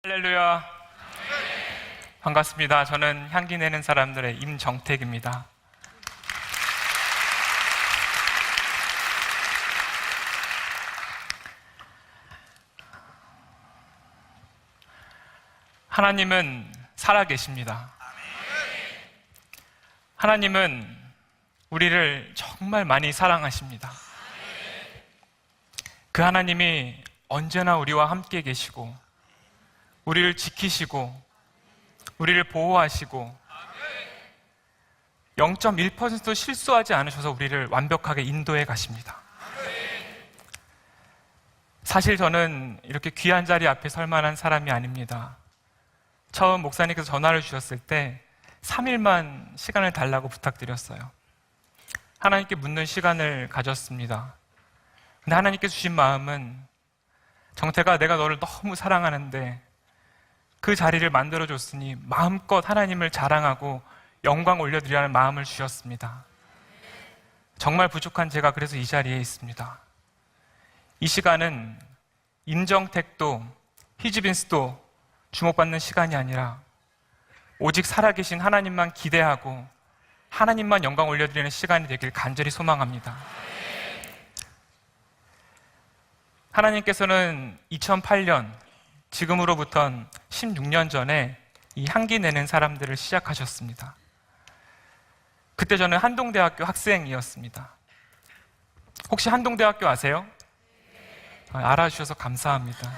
할렐루야. 반갑습니다. 저는 향기 내는 사람들의 임정택입니다. 하나님은 살아계십니다. 하나님은 우리를 정말 많이 사랑하십니다. 그 하나님이 언제나 우리와 함께 계시고 우리를 지키시고 우리를 보호하시고 0.1%도 실수하지 않으셔서 우리를 완벽하게 인도해 가십니다. 사실 저는 이렇게 귀한 자리 앞에 설 만한 사람이 아닙니다. 처음 목사님께서 전화를 주셨을 때 3일만 시간을 달라고 부탁드렸어요. 하나님께 묻는 시간을 가졌습니다. 근데 하나님께 주신 마음은, 정태가 내가 너를 너무 사랑하는데 그 자리를 만들어줬으니 마음껏 하나님을 자랑하고 영광 올려드리라는 마음을 주셨습니다. 정말 부족한 제가 그래서 이 자리에 있습니다. 이 시간은 임정택도 히즈빈스도 주목받는 시간이 아니라 오직 살아계신 하나님만 기대하고 하나님만 영광 올려드리는 시간이 되길 간절히 소망합니다. 하나님께서는 2008년, 지금으로부턴 16년 전에 이 향기 내는 사람들을 시작하셨습니다. 그때 저는 한동대학교 학생이었습니다. 혹시 한동대학교 아세요? 알아주셔서 감사합니다.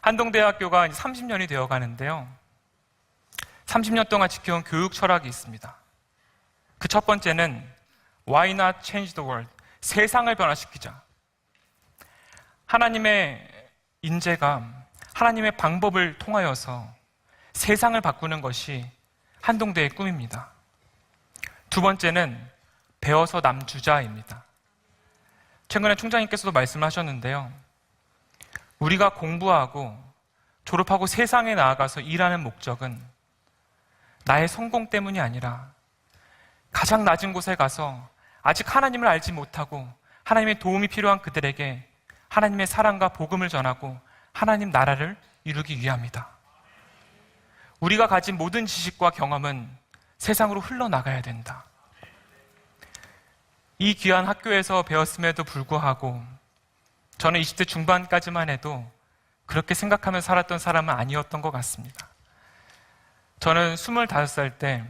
한동대학교가 30년이 되어 가는데요. 30년 동안 지켜온 교육 철학이 있습니다. 그 첫 번째는 Why not change the world? 세상을 변화시키자. 하나님의 인재감, 하나님의 방법을 통하여서 세상을 바꾸는 것이 한동대의 꿈입니다. 두 번째는 배워서 남주자입니다. 최근에 총장님께서도 말씀하셨는데요. 우리가 공부하고 졸업하고 세상에 나아가서 일하는 목적은 나의 성공 때문이 아니라 가장 낮은 곳에 가서 아직 하나님을 알지 못하고 하나님의 도움이 필요한 그들에게 하나님의 사랑과 복음을 전하고 하나님 나라를 이루기 위함이다. 우리가 가진 모든 지식과 경험은 세상으로 흘러나가야 된다. 이 귀한 학교에서 배웠음에도 불구하고 저는 20대 중반까지만 해도 그렇게 생각하며 살았던 사람은 아니었던 것 같습니다. 저는 25살 때,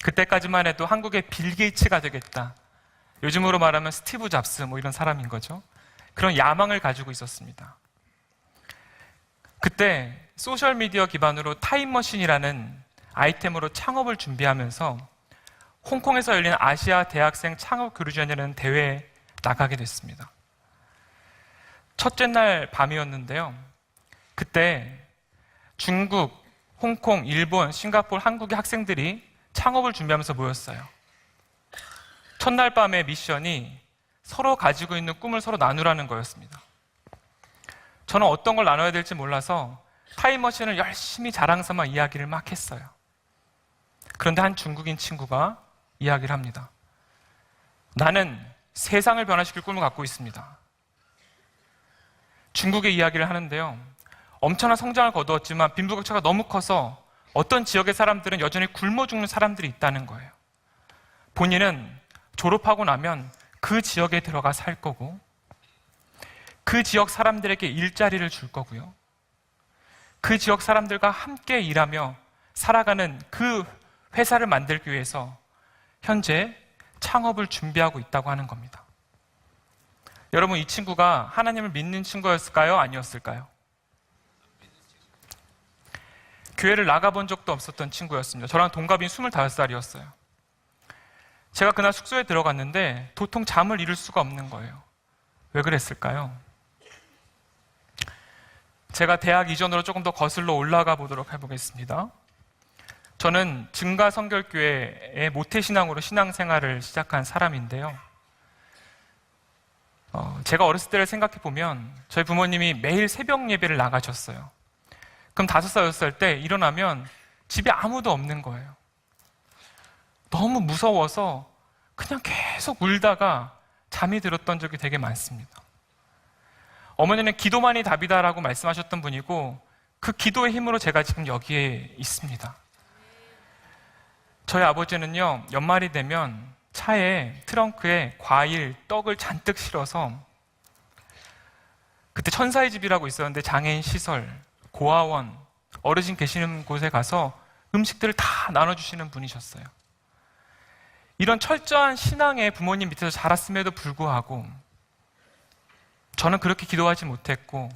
그때까지만 해도 한국의 빌 게이츠가 되겠다, 요즘으로 말하면 스티브 잡스 이런 사람인 거죠. 그런 야망을 가지고 있었습니다. 그때 소셜미디어 기반으로 타임머신이라는 아이템으로 창업을 준비하면서 홍콩에서 열린 아시아 대학생 창업 교류전이라는 대회에 나가게 됐습니다. 첫째 날 밤이었는데요. 그때 중국, 홍콩, 일본, 싱가포르, 한국의 학생들이 창업을 준비하면서 모였어요. 첫날 밤의 미션이 서로 가지고 있는 꿈을 서로 나누라는 거였습니다. 저는 어떤 걸 나눠야 될지 몰라서 타임머신을 열심히 자랑삼아 이야기를 막 했어요. 그런데 한 중국인 친구가 이야기를 합니다. 나는 세상을 변화시킬 꿈을 갖고 있습니다. 중국의 이야기를 하는데요. 엄청난 성장을 거두었지만 빈부격차가 너무 커서 어떤 지역의 사람들은 여전히 굶어 죽는 사람들이 있다는 거예요. 본인은 졸업하고 나면 그 지역에 들어가 살 거고 그 지역 사람들에게 일자리를 줄 거고요. 그 지역 사람들과 함께 일하며 살아가는 그 회사를 만들기 위해서 현재 창업을 준비하고 있다고 하는 겁니다. 여러분, 이 친구가 하나님을 믿는 친구였을까요? 아니었을까요? 교회를 나가본 적도 없었던 친구였습니다. 저랑 동갑인 25살이었어요. 제가 그날 숙소에 들어갔는데 도통 잠을 이룰 수가 없는 거예요. 왜 그랬을까요? 제가 대학 이전으로 조금 더 거슬러 올라가 보도록 해보겠습니다. 저는 증가성결교회의 모태신앙으로 신앙생활을 시작한 사람인데요. 제가 어렸을 때를 생각해보면 저희 부모님이 매일 새벽 예배를 나가셨어요. 그럼 5살, 6살 때 일어나면 집에 아무도 없는 거예요. 너무 무서워서 그냥 계속 울다가 잠이 들었던 적이 되게 많습니다. 어머니는 기도만이 답이다라고 말씀하셨던 분이고 그 기도의 힘으로 제가 지금 여기에 있습니다. 저희 아버지는요, 연말이 되면 차에 트렁크에 과일, 떡을 잔뜩 실어서 그때 천사의 집이라고 있었는데 장애인 시설, 고아원, 어르신 계시는 곳에 가서 음식들을 다 나눠주시는 분이셨어요. 이런 철저한 신앙의 부모님 밑에서 자랐음에도 불구하고 저는 그렇게 기도하지 못했고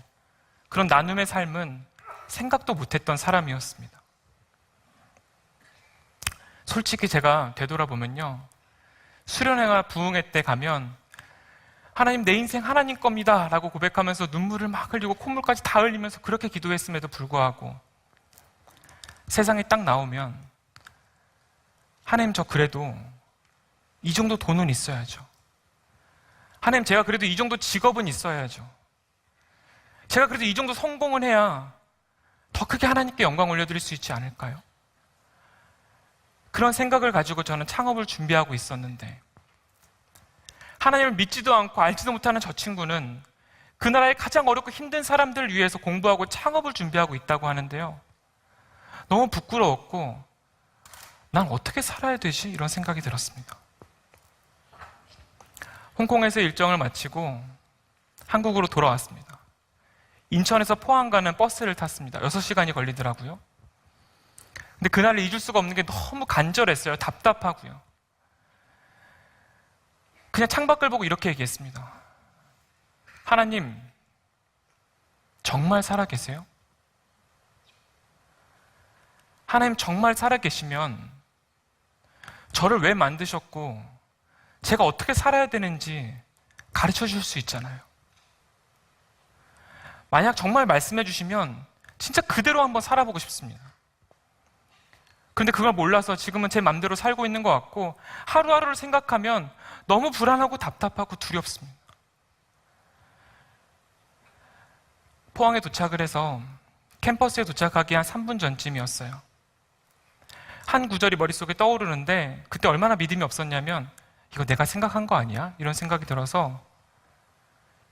그런 나눔의 삶은 생각도 못했던 사람이었습니다. 솔직히 제가 되돌아보면요, 수련회나 부흥회 때 가면 하나님, 내 인생 하나님 겁니다 라고 고백하면서 눈물을 막 흘리고 콧물까지 다 흘리면서 그렇게 기도했음에도 불구하고 세상에 딱 나오면 하나님, 저 그래도 이 정도 돈은 있어야죠. 하나님, 제가 그래도 이 정도 직업은 있어야죠. 제가 그래도 이 정도 성공은 해야 더 크게 하나님께 영광 올려드릴 수 있지 않을까요? 그런 생각을 가지고 저는 창업을 준비하고 있었는데 하나님을 믿지도 않고 알지도 못하는 저 친구는 그 나라의 가장 어렵고 힘든 사람들을 위해서 공부하고 창업을 준비하고 있다고 하는데요, 너무 부끄러웠고 난 어떻게 살아야 되지? 이런 생각이 들었습니다. 홍콩에서 일정을 마치고 한국으로 돌아왔습니다. 인천에서 포항 가는 버스를 탔습니다. 6시간이 걸리더라고요. 근데 그날을 잊을 수가 없는 게 너무 간절했어요. 답답하고요. 그냥 창밖을 보고 이렇게 얘기했습니다. 하나님, 정말 살아계세요? 하나님 정말 살아계시면 저를 왜 만드셨고 제가 어떻게 살아야 되는지 가르쳐 주실 수 있잖아요. 만약 정말 말씀해 주시면 진짜 그대로 한번 살아보고 싶습니다. 그런데 그걸 몰라서 지금은 제 맘대로 살고 있는 것 같고 하루하루를 생각하면 너무 불안하고 답답하고 두렵습니다. 포항에 도착을 해서 캠퍼스에 도착하기 한 3분 전쯤이었어요. 한 구절이 머릿속에 떠오르는데 그때 얼마나 믿음이 없었냐면 이거 내가 생각한 거 아니야? 이런 생각이 들어서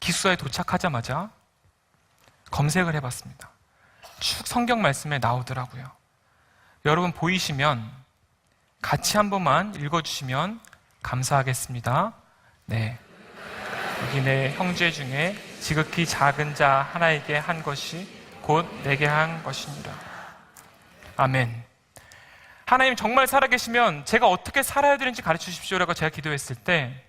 기숙사에 도착하자마자 검색을 해봤습니다. 쭉 성경 말씀에 나오더라고요. 여러분 보이시면 같이 한 번만 읽어주시면 감사하겠습니다. 네, 여기 내 형제 중에 지극히 작은 자 하나에게 한 것이 곧 내게 한 것이니라. 아멘. 하나님 정말 살아계시면 제가 어떻게 살아야 되는지 가르쳐 주십시오라고 제가 기도했을 때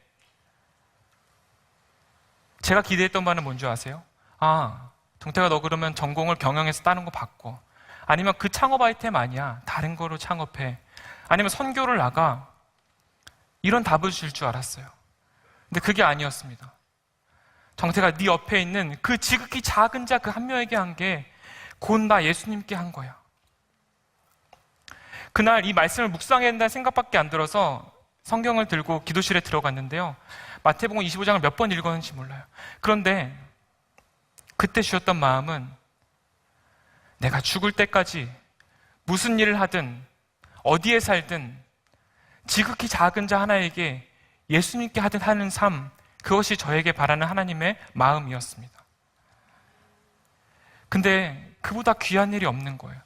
제가 기대했던 바는 뭔지 아세요? 아, 동태가 너 그러면 전공을 경영에서 따는 거 바꿔. 아니면 그 창업 아이템 아니야. 다른 거로 창업해. 아니면 선교를 나가. 이런 답을 줄 줄 알았어요. 근데 그게 아니었습니다. 정태가 네 옆에 있는 그 지극히 작은 자 그 한 명에게 한 게 곧 나 예수님께 한 거야. 그날 이 말씀을 묵상해야 된다는 생각밖에 안 들어서 성경을 들고 기도실에 들어갔는데요, 마태복음 25장을 몇 번 읽었는지 몰라요. 그런데 그때 주셨던 마음은 내가 죽을 때까지 무슨 일을 하든 어디에 살든 지극히 작은 자 하나에게 예수님께 하는 삶, 그것이 저에게 바라는 하나님의 마음이었습니다. 근데 그보다 귀한 일이 없는 거예요.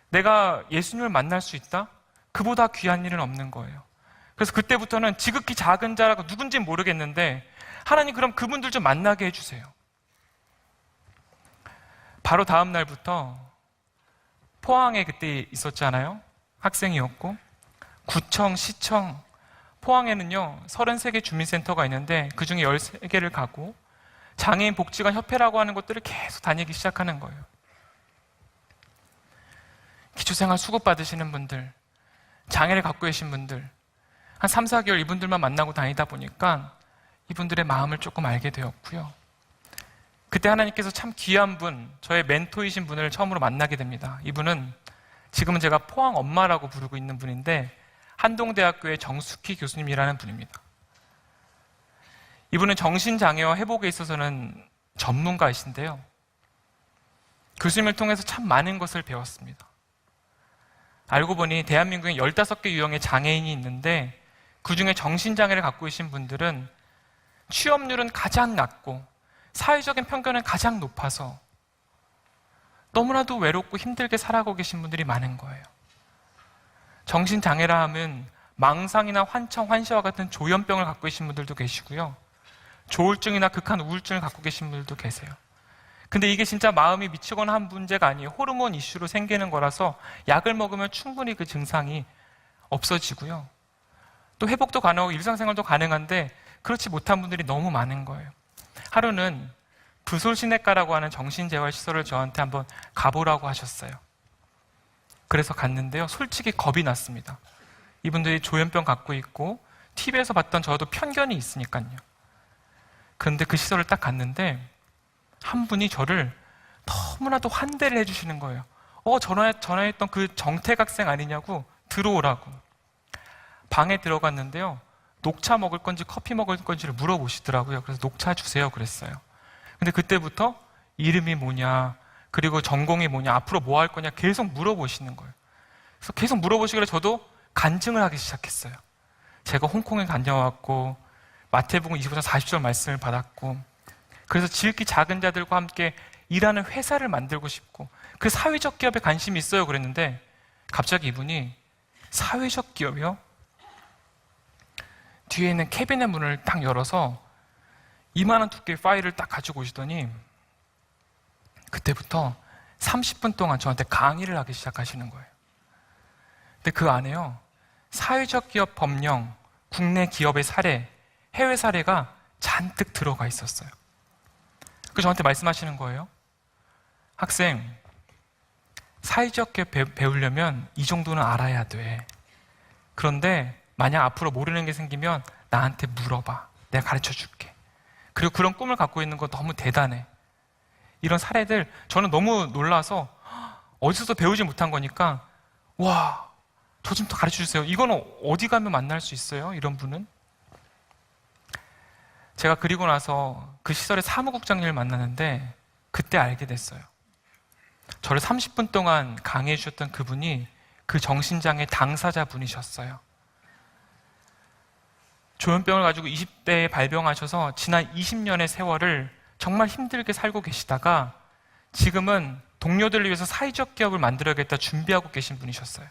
내가 예수님을 만날 수 있다? 그보다 귀한 일은 없는 거예요. 그래서 그때부터는 지극히 작은 자라고 누군지는 모르겠는데 하나님 그럼 그분들 좀 만나게 해주세요. 바로 다음 날부터 포항에 그때 있었잖아요. 학생이었고 구청, 시청, 포항에는요 33개 주민센터가 있는데 그 중에 13개를 가고 장애인 복지관 협회라고 하는 곳들을 계속 다니기 시작하는 거예요. 기초생활 수급 받으시는 분들, 장애를 갖고 계신 분들, 한 3, 4개월 이분들만 만나고 다니다 보니까 이분들의 마음을 조금 알게 되었고요. 그때 하나님께서 참 귀한 분, 저의 멘토이신 분을 처음으로 만나게 됩니다. 이분은 지금은 제가 포항 엄마라고 부르고 있는 분인데 한동대학교의 정숙희 교수님이라는 분입니다. 이분은 정신장애와 회복에 있어서는 전문가이신데요. 교수님을 통해서 참 많은 것을 배웠습니다. 알고 보니 대한민국에 15개 유형의 장애인이 있는데 그 중에 정신장애를 갖고 계신 분들은 취업률은 가장 낮고 사회적인 편견은 가장 높아서 너무나도 외롭고 힘들게 살아가고 계신 분들이 많은 거예요. 정신장애라 하면 망상이나 환청, 환시와 같은 조현병을 갖고 계신 분들도 계시고요. 조울증이나 극한 우울증을 갖고 계신 분들도 계세요. 근데 이게 진짜 마음이 미치거나 한 문제가 아니에요. 호르몬 이슈로 생기는 거라서 약을 먹으면 충분히 그 증상이 없어지고요. 또 회복도 가능하고 일상생활도 가능한데 그렇지 못한 분들이 너무 많은 거예요. 하루는 부솔시내과라고 하는 정신재활시설을 저한테 한번 가보라고 하셨어요. 그래서 갔는데요. 솔직히 겁이 났습니다. 이분들이 조현병 갖고 있고 TV에서 봤던 저도 편견이 있으니까요. 그런데 그 시설을 딱 갔는데 한 분이 저를 너무나도 환대를 해주시는 거예요. 전화했던 그 정택 학생 아니냐고 들어오라고. 방에 들어갔는데요. 녹차 먹을 건지 커피 먹을 건지를 물어보시더라고요. 그래서 녹차 주세요 그랬어요. 근데 그때부터 이름이 뭐냐, 그리고 전공이 뭐냐, 앞으로 뭐 할 거냐 계속 물어보시는 거예요. 그래서 계속 물어보시길래 저도 간증을 하기 시작했어요. 제가 홍콩에 다녀왔고 마태복음 25장 40절 말씀을 받았고, 그래서 지극히 작은 자들과 함께 일하는 회사를 만들고 싶고 그 사회적 기업에 관심이 있어요 그랬는데 갑자기 이분이 사회적 기업이요? 뒤에 있는 캐비넷 문을 딱 열어서 이만한 두께의 파일을 딱 가지고 오시더니 그때부터 30분 동안 저한테 강의를 하기 시작하시는 거예요. 근데 그 안에요, 사회적 기업 법령, 국내 기업의 사례, 해외 사례가 잔뜩 들어가 있었어요. 그래서 저한테 말씀하시는 거예요. 학생, 사회적 기업 배우려면 이 정도는 알아야 돼. 그런데 만약 앞으로 모르는 게 생기면 나한테 물어봐. 내가 가르쳐 줄게. 그리고 그런 꿈을 갖고 있는 거 너무 대단해. 이런 사례들 저는 너무 놀라서 어디서도 배우지 못한 거니까 와, 저 좀 더 가르쳐 주세요. 이거는 어디 가면 만날 수 있어요? 이런 분은? 제가 그리고 나서 그 시설의 사무국장님을 만나는데 그때 알게 됐어요. 저를 30분 동안 강의해 주셨던 그분이 그 정신장애 당사자분이셨어요. 조현병을 가지고 20대에 발병하셔서 지난 20년의 세월을 정말 힘들게 살고 계시다가 지금은 동료들을 위해서 사회적 기업을 만들어야겠다 준비하고 계신 분이셨어요.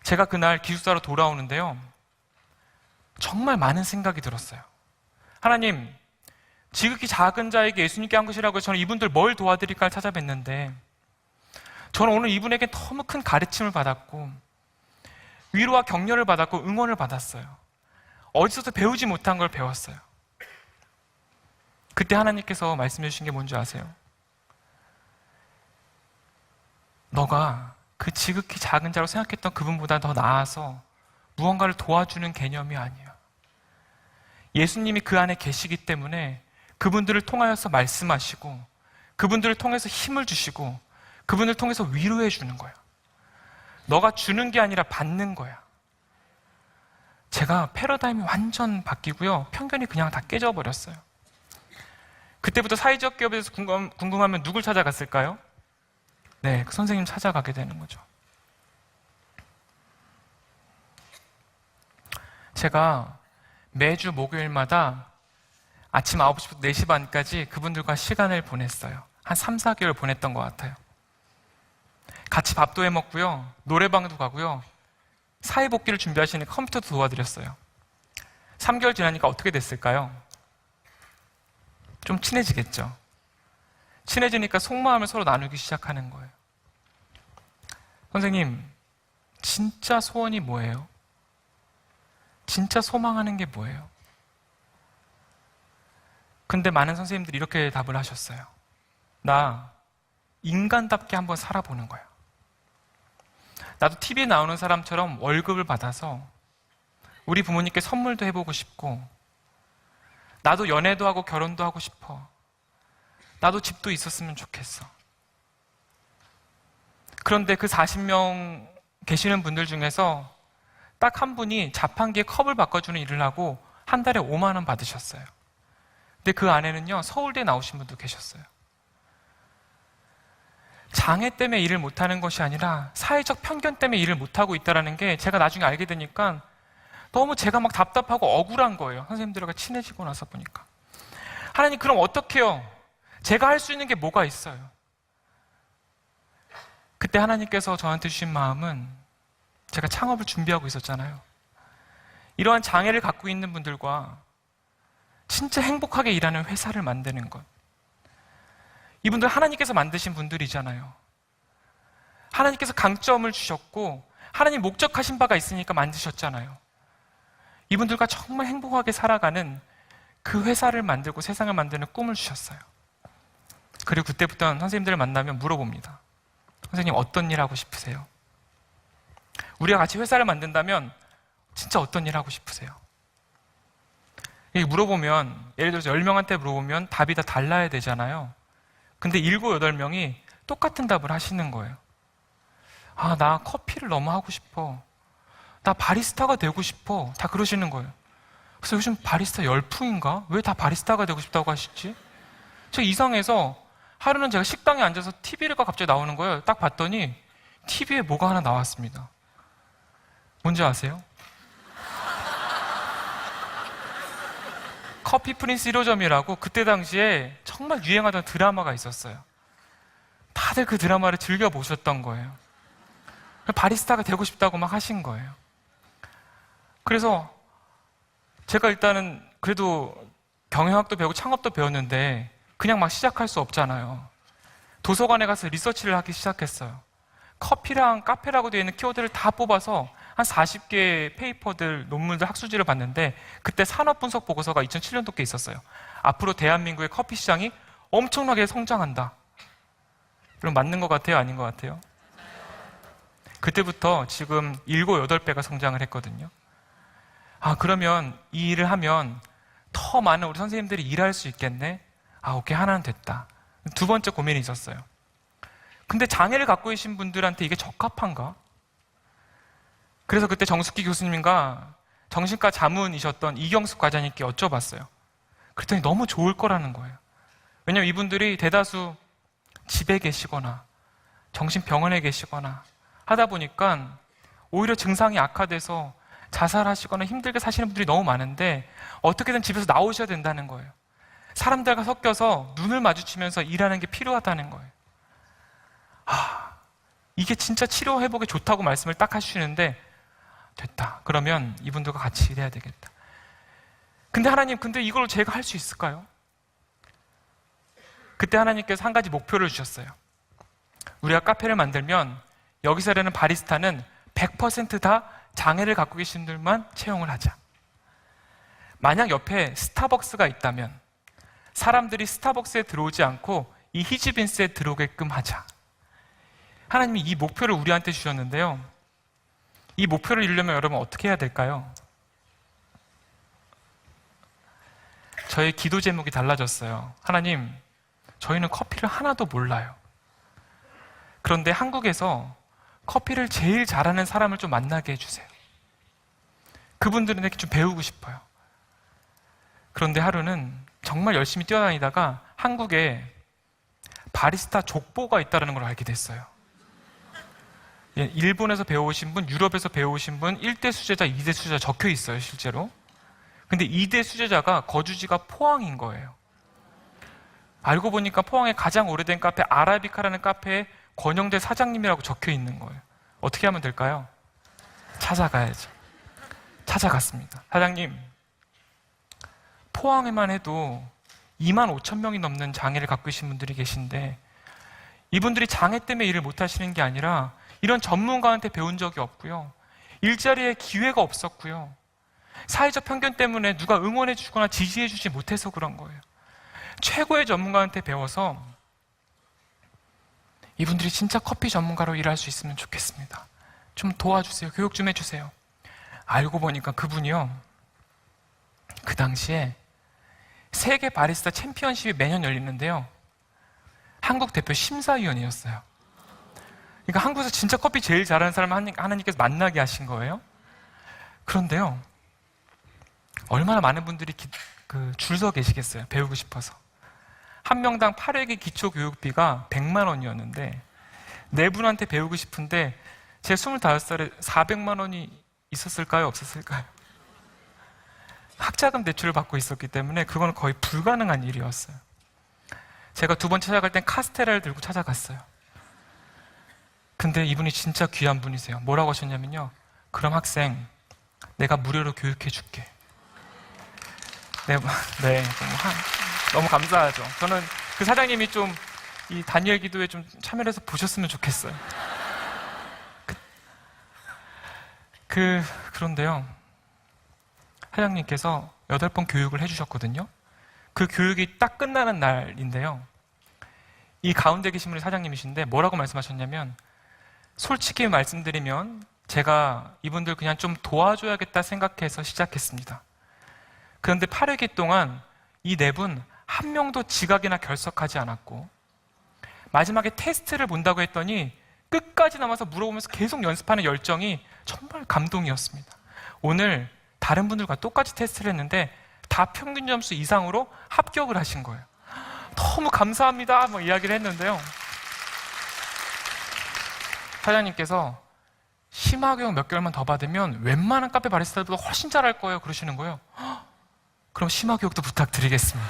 제가 그날 기숙사로 돌아오는데요. 정말 많은 생각이 들었어요. 하나님, 지극히 작은 자에게 예수님께 한 것이라고 해서 저는 이분들 뭘 도와드릴까 찾아뵀는데 저는 오늘 이분에게 너무 큰 가르침을 받았고 위로와 격려를 받았고 응원을 받았어요. 어디서도 배우지 못한 걸 배웠어요. 그때 하나님께서 말씀해 주신 게 뭔지 아세요? 너가 그 지극히 작은 자로 생각했던 그분보다 더 나아서 무언가를 도와주는 개념이 아니야. 예수님이 그 안에 계시기 때문에 그분들을 통하여서 말씀하시고 그분들을 통해서 힘을 주시고 그분을 통해서 위로해 주는 거야. 너가 주는 게 아니라 받는 거야. 제가 패러다임이 완전 바뀌고요. 편견이 그냥 다 깨져버렸어요. 그때부터 사회적 기업에 대해서 궁금하면 누굴 찾아갔을까요? 네, 그 선생님 찾아가게 되는 거죠. 제가 매주 목요일마다 아침 9시부터 4시 반까지 그분들과 시간을 보냈어요. 한 3, 4개월 보냈던 것 같아요. 같이 밥도 해 먹고요. 노래방도 가고요. 사회복귀를 준비하시는 컴퓨터도 도와드렸어요. 3개월 지나니까 어떻게 됐을까요? 좀 친해지겠죠. 친해지니까 속마음을 서로 나누기 시작하는 거예요. 선생님, 진짜 소원이 뭐예요? 진짜 소망하는 게 뭐예요? 근데 많은 선생님들이 이렇게 답을 하셨어요. 나 인간답게 한번 살아보는 거야. 나도 TV에 나오는 사람처럼 월급을 받아서 우리 부모님께 선물도 해보고 싶고 나도 연애도 하고 결혼도 하고 싶어. 나도 집도 있었으면 좋겠어. 그런데 그 40명 계시는 분들 중에서 딱 한 분이 자판기에 컵을 바꿔주는 일을 하고 한 달에 5만 원 받으셨어요. 근데 그 안에는요, 서울대에 나오신 분도 계셨어요. 장애 때문에 일을 못하는 것이 아니라 사회적 편견 때문에 일을 못하고 있다는 게 제가 나중에 알게 되니까 너무 제가 막 답답하고 억울한 거예요. 선생님들과 친해지고 나서 보니까. 하나님, 그럼 어떡해요? 제가 할 수 있는 게 뭐가 있어요? 그때 하나님께서 저한테 주신 마음은, 제가 창업을 준비하고 있었잖아요. 이러한 장애를 갖고 있는 분들과 진짜 행복하게 일하는 회사를 만드는 것. 이분들 하나님께서 만드신 분들이잖아요. 하나님께서 강점을 주셨고 하나님 목적하신 바가 있으니까 만드셨잖아요. 이분들과 정말 행복하게 살아가는 그 회사를 만들고 세상을 만드는 꿈을 주셨어요. 그리고 그때부터 선생님들을 만나면 물어봅니다. 선생님, 어떤 일 하고 싶으세요? 우리가 같이 회사를 만든다면 진짜 어떤 일 하고 싶으세요? 물어보면, 예를 들어서 10명한테 물어보면 답이 다 달라야 되잖아요. 근데 7, 8명이 똑같은 답을 하시는 거예요. 아, 나 커피를 너무 하고 싶어. 나 바리스타가 되고 싶어. 다 그러시는 거예요. 그래서 요즘 바리스타 열풍인가? 왜 다 바리스타가 되고 싶다고 하시지? 제가 이상해서 하루는 제가 식당에 앉아서 TV가 갑자기 나오는 거예요. 딱 봤더니 TV에 뭐가 하나 나왔습니다. 뭔지 아세요? 커피 프린스 1호점이라고 그때 당시에 정말 유행하던 드라마가 있었어요. 다들 그 드라마를 즐겨보셨던 거예요. 바리스타가 되고 싶다고 막 하신 거예요. 그래서 제가 일단은 그래도 경영학도 배우고 창업도 배웠는데 그냥 막 시작할 수 없잖아요. 도서관에 가서 리서치를 하기 시작했어요. 커피랑 카페라고 되어 있는 키워드를 다 뽑아서 한 40개의 페이퍼들, 논문들, 학술지를 봤는데 그때 산업분석 보고서가 2007년도께 있었어요. 앞으로 대한민국의 커피 시장이 엄청나게 성장한다. 그럼 맞는 것 같아요? 아닌 것 같아요? 그때부터 지금 7, 8배가 성장을 했거든요. 아, 그러면 이 일을 하면 더 많은 우리 선생님들이 일할 수 있겠네? 아, 오케이, 하나는 됐다. 두 번째 고민이 있었어요. 근데 장애를 갖고 계신 분들한테 이게 적합한가? 그래서 그때 정숙기 교수님과 정신과 자문이셨던 이경숙 과장님께 여쭤봤어요. 그랬더니 너무 좋을 거라는 거예요. 왜냐면 이분들이 대다수 집에 계시거나 정신병원에 계시거나 하다 보니까 오히려 증상이 악화돼서 자살하시거나 힘들게 사시는 분들이 너무 많은데 어떻게든 집에서 나오셔야 된다는 거예요. 사람들과 섞여서 눈을 마주치면서 일하는 게 필요하다는 거예요. 아, 이게 진짜 치료 회복에 좋다고 말씀을 딱 하시는데 됐다. 그러면 이분들과 같이 일해야 되겠다. 근데 하나님, 근데 이걸 제가 할 수 있을까요? 그때 하나님께서 한 가지 목표를 주셨어요. 우리가 카페를 만들면 여기서 일하는 바리스타는 100% 장애를 갖고 계신 분들만 채용을 하자. 만약 옆에 스타벅스가 있다면 사람들이 스타벅스에 들어오지 않고 이 히즈빈스에 들어오게끔 하자. 하나님이 이 목표를 우리한테 주셨는데요. 이 목표를 이루려면 여러분 어떻게 해야 될까요? 저의 기도 제목이 달라졌어요. 하나님, 저희는 커피를 하나도 몰라요. 그런데 한국에서 커피를 제일 잘하는 사람을 좀 만나게 해주세요. 그분들에게 좀 배우고 싶어요. 그런데 하루는 정말 열심히 뛰어다니다가 한국에 바리스타 족보가 있다는 걸 알게 됐어요. 일본에서 배워오신 분, 유럽에서 배워오신 분, 1대 수제자, 2대 수제자 적혀 있어요, 실제로. 근데 2대 수제자가 거주지가 포항인 거예요. 알고 보니까 포항의 가장 오래된 카페 아라비카라는 카페에 권영대 사장님이라고 적혀 있는 거예요. 어떻게 하면 될까요? 찾아가야죠. 찾아갔습니다. 사장님, 포항에만 해도 2만 5천 명이 넘는 장애를 갖고 계신 분들이 계신데 이분들이 장애 때문에 일을 못 하시는 게 아니라 이런 전문가한테 배운 적이 없고요. 일자리에 기회가 없었고요. 사회적 편견 때문에 누가 응원해 주거나 지지해 주지 못해서 그런 거예요. 최고의 전문가한테 배워서 이분들이 진짜 커피 전문가로 일할 수 있으면 좋겠습니다. 좀 도와주세요. 교육 좀 해주세요. 알고 보니까 그분이요, 그 당시에 세계 바리스타 챔피언십이 매년 열리는데요, 한국 대표 심사위원이었어요. 그러니까 한국에서 진짜 커피 제일 잘하는 사람을 하나님께서 만나게 하신 거예요. 그런데요, 얼마나 많은 분들이 줄 서 계시겠어요. 배우고 싶어서. 한 명당 8회기 기초교육비가 100만 원이었는데 네 분한테 배우고 싶은데 제 25살에 400만 원이 있었을까요? 없었을까요? 학자금 대출을 받고 있었기 때문에 그건 거의 불가능한 일이었어요. 제가 2번 찾아갈 땐 카스테라를 들고 찾아갔어요. 근데 이분이 진짜 귀한 분이세요. 뭐라고 하셨냐면요. 그럼 학생, 내가 무료로 교육해 줄게. 네, 너무 감사하죠. 저는 그 사장님이 좀 이 다니엘 기도에 좀 참여해서 보셨으면 좋겠어요. 그런데요. 사장님께서 8번 교육을 해주셨거든요. 그 교육이 딱 끝나는 날인데요. 이 가운데 계신 분이 사장님이신데 뭐라고 말씀하셨냐면, 솔직히 말씀드리면 제가 이분들 그냥 좀 도와줘야겠다 생각해서 시작했습니다. 그런데 8회기 동안 이 4분 한 명도 지각이나 결석하지 않았고, 마지막에 테스트를 본다고 했더니 끝까지 남아서 물어보면서 계속 연습하는 열정이 정말 감동이었습니다. 오늘 다른 분들과 똑같이 테스트를 했는데 다 평균 점수 이상으로 합격을 하신 거예요. 너무 감사합니다 뭐 이야기를 했는데요. 사장님께서 심화교육 몇 개월만 더 받으면 웬만한 카페 바리스타들보다 훨씬 잘할 거예요 그러시는 거예요. 그럼 심화교육도 부탁드리겠습니다.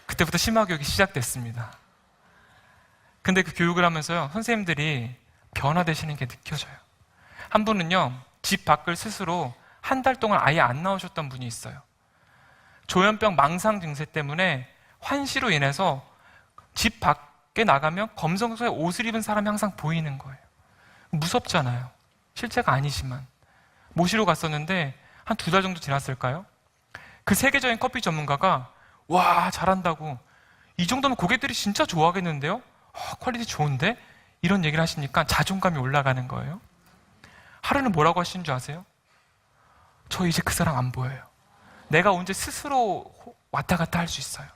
그때부터 심화교육이 시작됐습니다. 근데 그 교육을 하면서요, 선생님들이 변화되시는 게 느껴져요. 한 분은요, 집 밖을 스스로 한 달 동안 아예 안 나오셨던 분이 있어요. 조현병 망상 증세 때문에 환시로 인해서 집 밖에 나가면 검정색 옷을 입은 사람이 항상 보이는 거예요. 무섭잖아요. 실제가 아니지만. 모시러 갔었는데 한 2달 정도 지났을까요? 그 세계적인 커피 전문가가 와, 잘한다고, 이 정도면 고객들이 진짜 좋아하겠는데요? 퀄리티 좋은데? 이런 얘기를 하시니까 자존감이 올라가는 거예요. 하루는 뭐라고 하시는 줄 아세요? 저 이제 그 사람 안 보여요. 내가 언제 스스로 왔다 갔다 할 수 있어요.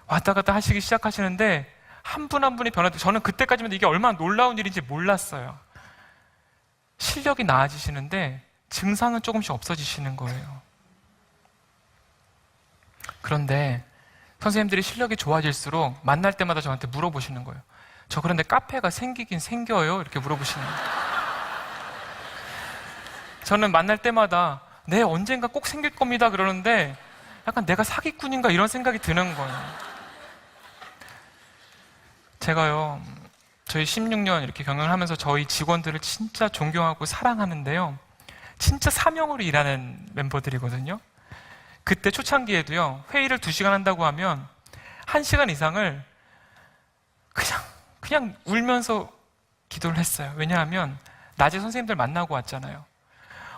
왔다 갔다 하시기 시작하시는데 한 분 한 분이 변화돼. 저는 그때까지만 이게 얼마나 놀라운 일인지 몰랐어요. 실력이 나아지시는데 증상은 조금씩 없어지시는 거예요. 그런데 선생님들이 실력이 좋아질수록 만날 때마다 저한테 물어보시는 거예요. 저 그런데 카페가 생기긴 생겨요? 이렇게 물어보시는 거예요. 저는 만날 때마다 네, 언젠가 꼭 생길 겁니다 그러는데 약간 내가 사기꾼인가 이런 생각이 드는 거예요. 제가요, 저희 16년 이렇게 경영을 하면서 저희 직원들을 진짜 존경하고 사랑하는데요, 진짜 사명으로 일하는 멤버들이거든요. 그때 초창기에도요, 회의를 2시간 한다고 하면 1시간 이상을 그냥 울면서 기도를 했어요. 왜냐하면 낮에 선생님들 만나고 왔잖아요.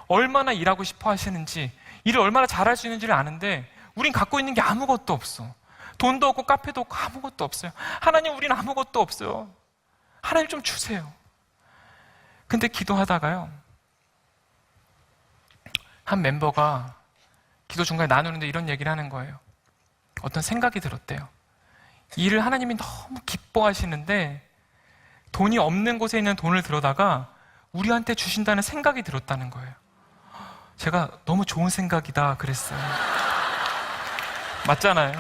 얼마나 일하고 싶어 하시는지, 일을 얼마나 잘할 수 있는지를 아는데 우린 갖고 있는 게 아무것도 없어. 돈도 없고 카페도 없고 아무것도 없어요. 하나님, 우린 아무것도 없어요. 하나님 좀 주세요. 근데 기도하다가요, 한 멤버가 기도 중간에 나누는데 이런 얘기를 하는 거예요. 어떤 생각이 들었대요. 일을 하나님이 너무 기뻐하시는데 돈이 없는 곳에 있는 돈을 들어다가 우리한테 주신다는 생각이 들었다는 거예요. 제가 너무 좋은 생각이다 그랬어요. 맞잖아요.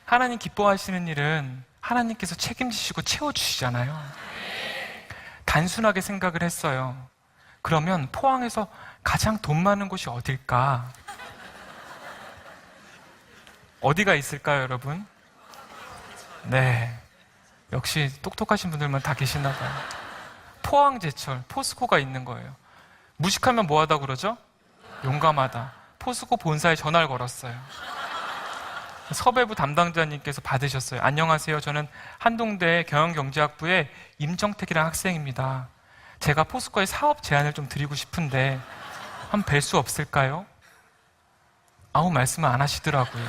하나님 기뻐하시는 일은 하나님께서 책임지시고 채워주시잖아요. 단순하게 생각을 했어요. 그러면 포항에서 가장 돈 많은 곳이 어딜까? 어디가 있을까요, 여러분? 네, 역시 똑똑하신 분들만 다 계시나 봐요. 포항제철, 포스코가 있는 거예요. 무식하면 뭐하다 그러죠? 용감하다. 포스코 본사에 전화를 걸었어요. 섭외부 담당자님께서 받으셨어요. 안녕하세요. 저는 한동대 경영경제학부의 임정택이라는 학생입니다. 제가 포스코에 사업 제안을 좀 드리고 싶은데 한번 뵐 수 없을까요? 아무 말씀을 안 하시더라고요.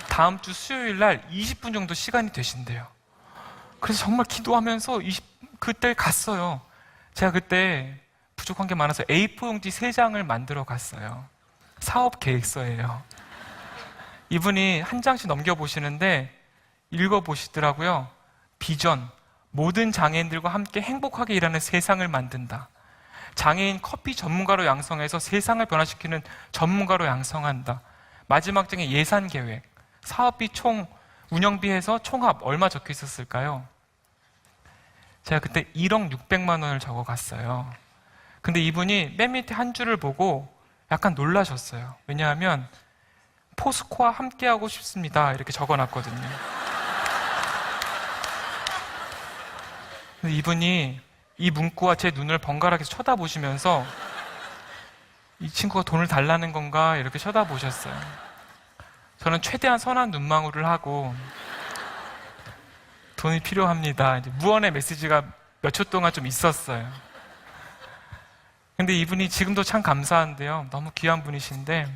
다음 주 수요일 날 20분 정도 시간이 되신대요. 그래서 정말 기도하면서 그때 갔어요. 제가 그때 부족한 게 많아서 A4 용지 3장을 만들어 갔어요. 사업 계획서예요. 이분이 한 장씩 넘겨보시는데 읽어보시더라고요. 비전, 모든 장애인들과 함께 행복하게 일하는 세상을 만든다. 장애인 커피 전문가로 양성해서 세상을 변화시키는 전문가로 양성한다. 마지막 장에 예산 계획, 사업비 총 운영비 해서 총합 얼마 적혀 있었을까요? 제가 그때 1억 600만 원을 적어갔어요. 근데 이분이 맨 밑에 한 줄을 보고 약간 놀라셨어요. 왜냐하면 포스코와 함께하고 싶습니다 이렇게 적어놨거든요. 근데 이분이 이 문구와 제 눈을 번갈아서 쳐다보시면서 이 친구가 돈을 달라는 건가 이렇게 쳐다보셨어요. 저는 최대한 선한 눈망울을 하고 돈이 필요합니다. 이제 무언의 메시지가 몇 초 동안 좀 있었어요. 근데 이분이 지금도 참 감사한데요. 너무 귀한 분이신데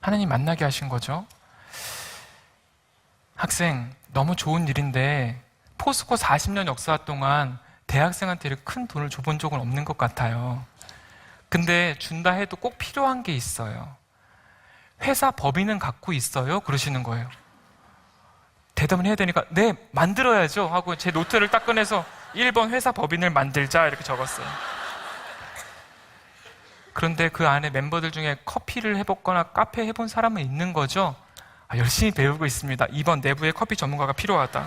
하나님 만나게 하신 거죠. 학생, 너무 좋은 일인데 포스코 40년 역사 동안 대학생한테 이렇게 큰 돈을 줘본 적은 없는 것 같아요. 근데 준다 해도 꼭 필요한 게 있어요. 회사 법인은 갖고 있어요? 그러시는 거예요. 대답을 해야 되니까 네, 만들어야죠 하고 제 노트를 딱 꺼내서 1번 회사 법인을 만들자 이렇게 적었어요. 그런데 그 안에 멤버들 중에 커피를 해봤거나 카페 해본 사람은 있는 거죠? 열심히 배우고 있습니다. 2번 내부에 커피 전문가가 필요하다.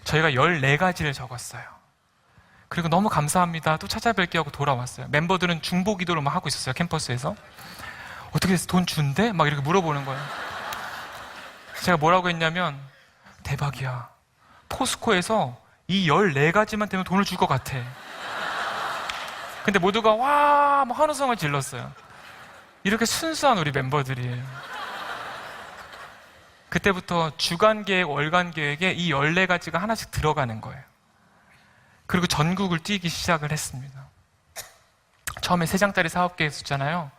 저희가 14가지를 적었어요. 그리고 너무 감사합니다. 또 찾아뵐게 하고 돌아왔어요. 멤버들은 중보 기도를 막 하고 있었어요. 캠퍼스에서. 어떻게 해서 돈 준대? 막 이렇게 물어보는 거예요. 제가 뭐라고 했냐면 대박이야. 포스코에서 이 14가지만 되면 돈을 줄 것 같아. 근데 모두가 와! 막 환호성을 질렀어요. 이렇게 순수한 우리 멤버들이에요. 그때부터 주간 계획, 월간 계획에 이 14가지가 하나씩 들어가는 거예요. 그리고 전국을 뛰기 시작을 했습니다. 처음에 3장짜리 사업계획 썼잖아요.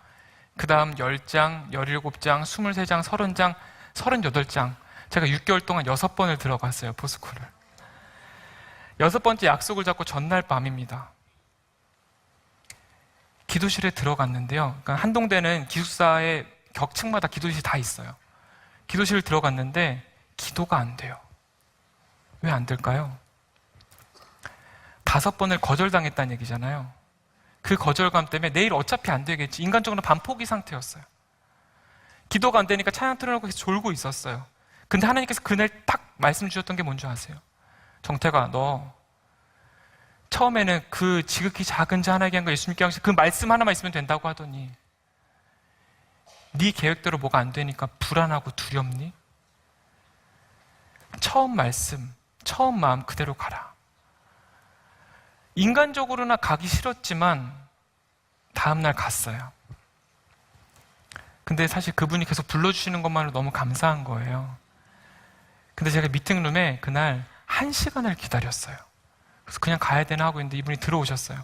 그 다음 10장, 17장, 23장, 30장, 38장. 제가 6개월 동안 6번을 들어갔어요, 포스코를. 6번째 약속을 잡고 전날 밤입니다. 기도실에 들어갔는데요. 그러니까 한동대는 기숙사의 격층마다 기도실이 다 있어요. 기도실 들어갔는데 기도가 안 돼요. 왜 안 될까요? 5번을 거절당했다는 얘기잖아요. 그 거절감 때문에 내일 어차피 안 되겠지. 인간적으로 반포기 상태였어요. 기도가 안 되니까 찬양 틀어놓고 계속 졸고 있었어요. 근데 하나님께서 그날 딱 말씀 주셨던 게 뭔지 아세요? 정태가, 너 처음에는 그 지극히 작은 자 하나에게 한 거 예수님께 하신 그 말씀 하나만 있으면 된다고 하더니 네 계획대로 뭐가 안 되니까 불안하고 두렵니? 처음 말씀, 처음 마음 그대로 가라. 인간적으로나 가기 싫었지만 다음날 갔어요. 근데 사실 그분이 계속 불러주시는 것만으로 너무 감사한 거예요. 근데 제가 미팅룸에 그날 1시간을 기다렸어요. 그래서 그냥 가야 되나 하고 있는데 이분이 들어오셨어요.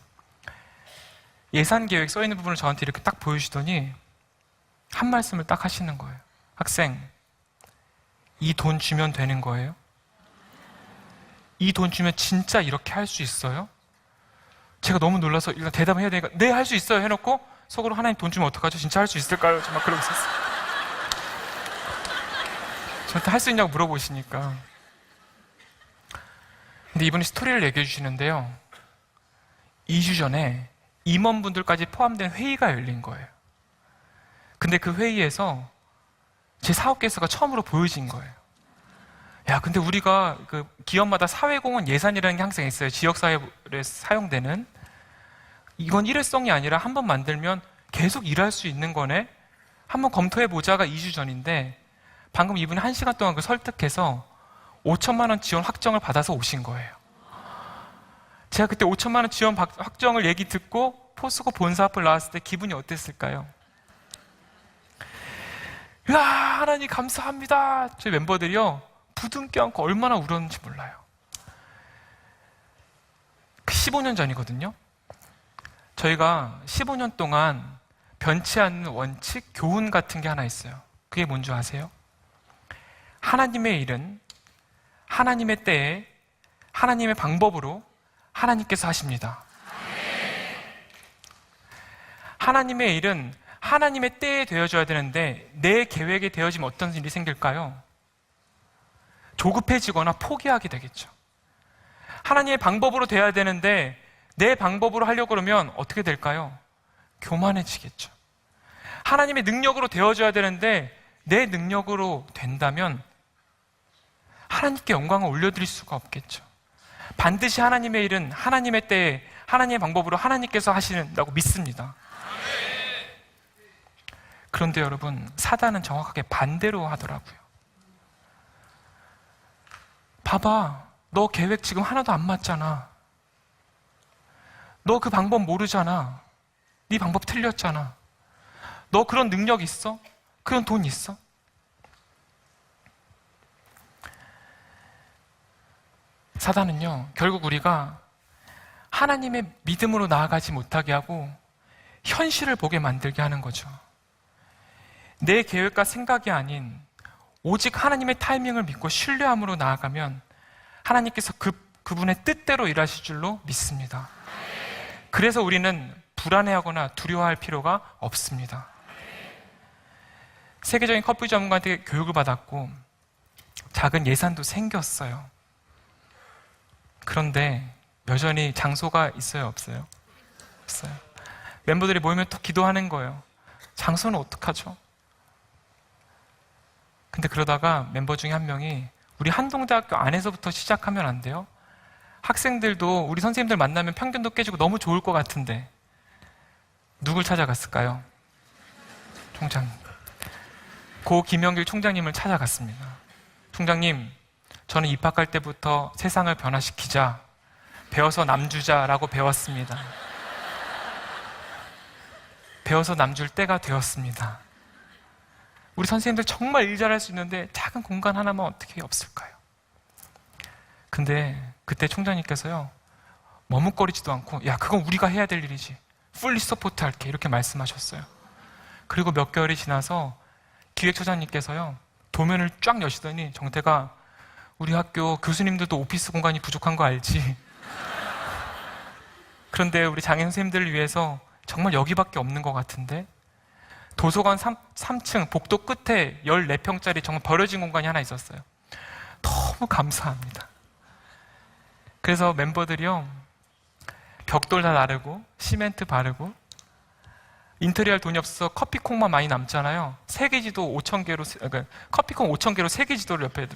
예산 계획 써 있는 부분을 저한테 이렇게 딱 보여주시더니 한 말씀을 딱 하시는 거예요. 학생, 이 돈 주면 되는 거예요? 이 돈 주면 진짜 이렇게 할 수 있어요? 제가 너무 놀라서 일단 대답을 해야 되니까 네, 할 수 있어요 해놓고 속으로 하나님 돈 주면 어떡하죠? 진짜 할 수 있을까요? 정말 그러고 있었어요. 저한테 할 수 있냐고 물어보시니까. 근데 이분이 스토리를 얘기해 주시는데요. 2주 전에 임원분들까지 포함된 회의가 열린 거예요. 근데 그 회의에서 제 사업계획서가 처음으로 보여진 거예요. 야, 근데 우리가 그 기업마다 사회공헌 예산이라는 게 항상 있어요. 지역사회에 사용되는. 이건 일회성이 아니라 한번 만들면 계속 일할 수 있는 거네? 한번 검토해보자가 2주 전인데 방금 이분이 1시간 동안 그 설득해서 5천만 원 지원 확정을 받아서 오신 거예요. 제가 그때 5천만 원 지원 확정을 얘기 듣고 포스코 본사 앞을 나왔을 때 기분이 어땠을까요? 야, 하나님 감사합니다. 저희 멤버들이요, 부둥켜 안고 얼마나 울었는지 몰라요. 15년 전이거든요. 저희가 15년 동안 변치 않는 원칙, 교훈 같은 게 하나 있어요. 그게 뭔지 아세요? 하나님의 일은 하나님의 때에 하나님의 방법으로 하나님께서 하십니다. 하나님의 일은 하나님의 때에 되어져야 되는데 내 계획에 되어지면 어떤 일이 생길까요? 조급해지거나 포기하게 되겠죠. 하나님의 방법으로 돼야 되는데 내 방법으로 하려고 그러면 어떻게 될까요? 교만해지겠죠. 하나님의 능력으로 되어져야 되는데 내 능력으로 된다면 하나님께 영광을 올려드릴 수가 없겠죠. 반드시 하나님의 일은 하나님의 때에 하나님의 방법으로 하나님께서 하신다고 믿습니다. 그런데 여러분, 사단은 정확하게 반대로 하더라고요. 봐봐, 너 계획 지금 하나도 안 맞잖아. 너 그 방법 모르잖아. 네 방법 틀렸잖아. 너 그런 능력 있어? 그런 돈 있어? 사단은요, 결국 우리가 하나님의 믿음으로 나아가지 못하게 하고 현실을 보게 만들게 하는 거죠. 내 계획과 생각이 아닌 오직 하나님의 타이밍을 믿고 신뢰함으로 나아가면 하나님께서 그분의 뜻대로 일하실 줄로 믿습니다. 그래서 우리는 불안해하거나 두려워할 필요가 없습니다. 세계적인 커피 전문가한테 교육을 받았고 작은 예산도 생겼어요. 그런데 여전히 장소가 있어요, 없어요? 없어요. 멤버들이 모이면 또 기도하는 거예요. 장소는 어떡하죠? 근데 그러다가 멤버 중에 한 명이 우리 한동대학교 안에서부터 시작하면 안 돼요? 학생들도 우리 선생님들 만나면 편견도 깨지고 너무 좋을 것 같은데 누굴 찾아갔을까요? 총장님. 고 김영길 총장님을 찾아갔습니다. 총장님, 저는 입학할 때부터 세상을 변화시키자, 배워서 남주자라고 배웠습니다. 배워서 남줄 때가 되었습니다. 우리 선생님들 정말 일 잘할 수 있는데 작은 공간 하나만 어떻게 없을까요? 근데 그때 총장님께서요, 머뭇거리지도 않고 야, 그건 우리가 해야 될 일이지, 풀리 서포트 할게, 이렇게 말씀하셨어요. 그리고 몇 개월이 지나서 기획처장님께서요, 도면을 쫙 여시더니 정태가, 우리 학교 교수님들도 오피스 공간이 부족한 거 알지? 그런데 우리 장애 선생님들을 위해서 정말 여기밖에 없는 것 같은데, 도서관 3층 복도 끝에 14평짜리 정말 버려진 공간이 하나 있었어요. 너무 감사합니다. 그래서 멤버들이요, 벽돌 다 나르고 시멘트 바르고, 인테리어 할 돈이 없어서 커피콩만 많이 남잖아요. 세계지도 5,000개로, 그러니까 커피콩 5,000개로 세계지도를 옆에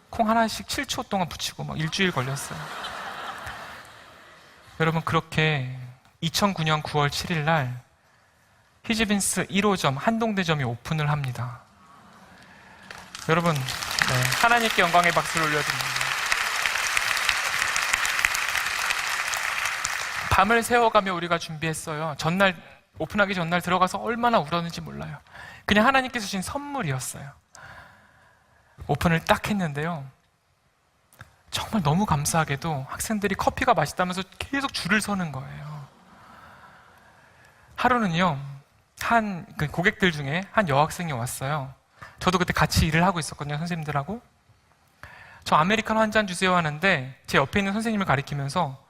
콩 하나씩 7초 동안 붙이고 막 일주일 걸렸어요. 여러분, 그렇게 2009년 9월 7일 날 히즈빈스 1호점 한동대점이 오픈을 합니다. 여러분, 하나님께 영광의 박수를 올려드립니다. 밤을 새워가며 우리가 준비했어요. 전날, 오픈하기 전날 들어가서 얼마나 울었는지 몰라요. 그냥 하나님께서 주신 선물이었어요. 오픈을 딱 했는데요, 정말 너무 감사하게도 학생들이 커피가 맛있다면서 계속 줄을 서는 거예요. 하루는요, 그 고객들 중에 한 여학생이 왔어요. 저도 그때 같이 일을 하고 있었거든요, 선생님들하고. 저 아메리카노 한 잔 주세요 하는데 제 옆에 있는 선생님을 가리키면서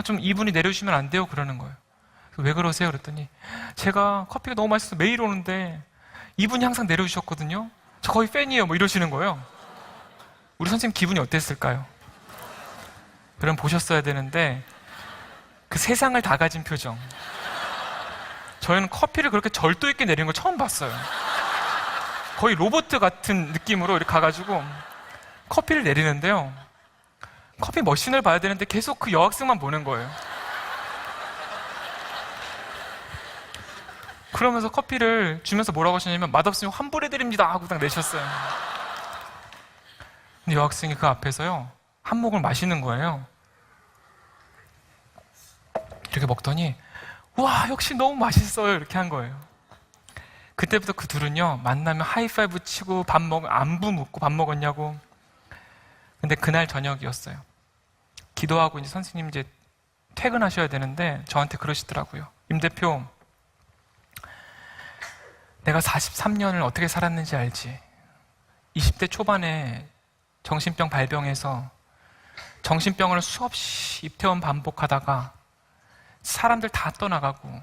좀 이분이 내려주시면 안 돼요? 그러는 거예요. 왜 그러세요? 그랬더니 제가 커피가 너무 맛있어서 매일 오는데 이분이 항상 내려주셨거든요. 저 거의 팬이에요. 뭐 이러시는 거예요. 우리 선생님 기분이 어땠을까요? 여러분 보셨어야 되는데 그 세상을 다 가진 표정. 저희는 커피를 그렇게 절도 있게 내리는 걸 처음 봤어요. 거의 로봇 같은 느낌으로 이렇게 가가지고 커피를 내리는데요, 커피 머신을 봐야 되는데 계속 그 여학생만 보는 거예요. 그러면서 커피를 주면서 뭐라고 하시냐면 맛없으면 환불해드립니다 하고 딱 내셨어요. 근데 여학생이 그 앞에서요, 한 모금을 마시는 거예요. 이렇게 먹더니 와, 역시 너무 맛있어요, 이렇게 한 거예요. 그때부터 그 둘은요, 만나면 하이파이브 치고 안부 묻고 밥 먹었냐고. 근데 그날 저녁이었어요. 기도하고 이제 선생님 이제 퇴근하셔야 되는데 저한테 그러시더라고요. 임 대표, 내가 43년을 어떻게 살았는지 알지? 20대 초반에 정신병 발병해서 정신병을 수없이 입퇴원 반복하다가 사람들 다 떠나가고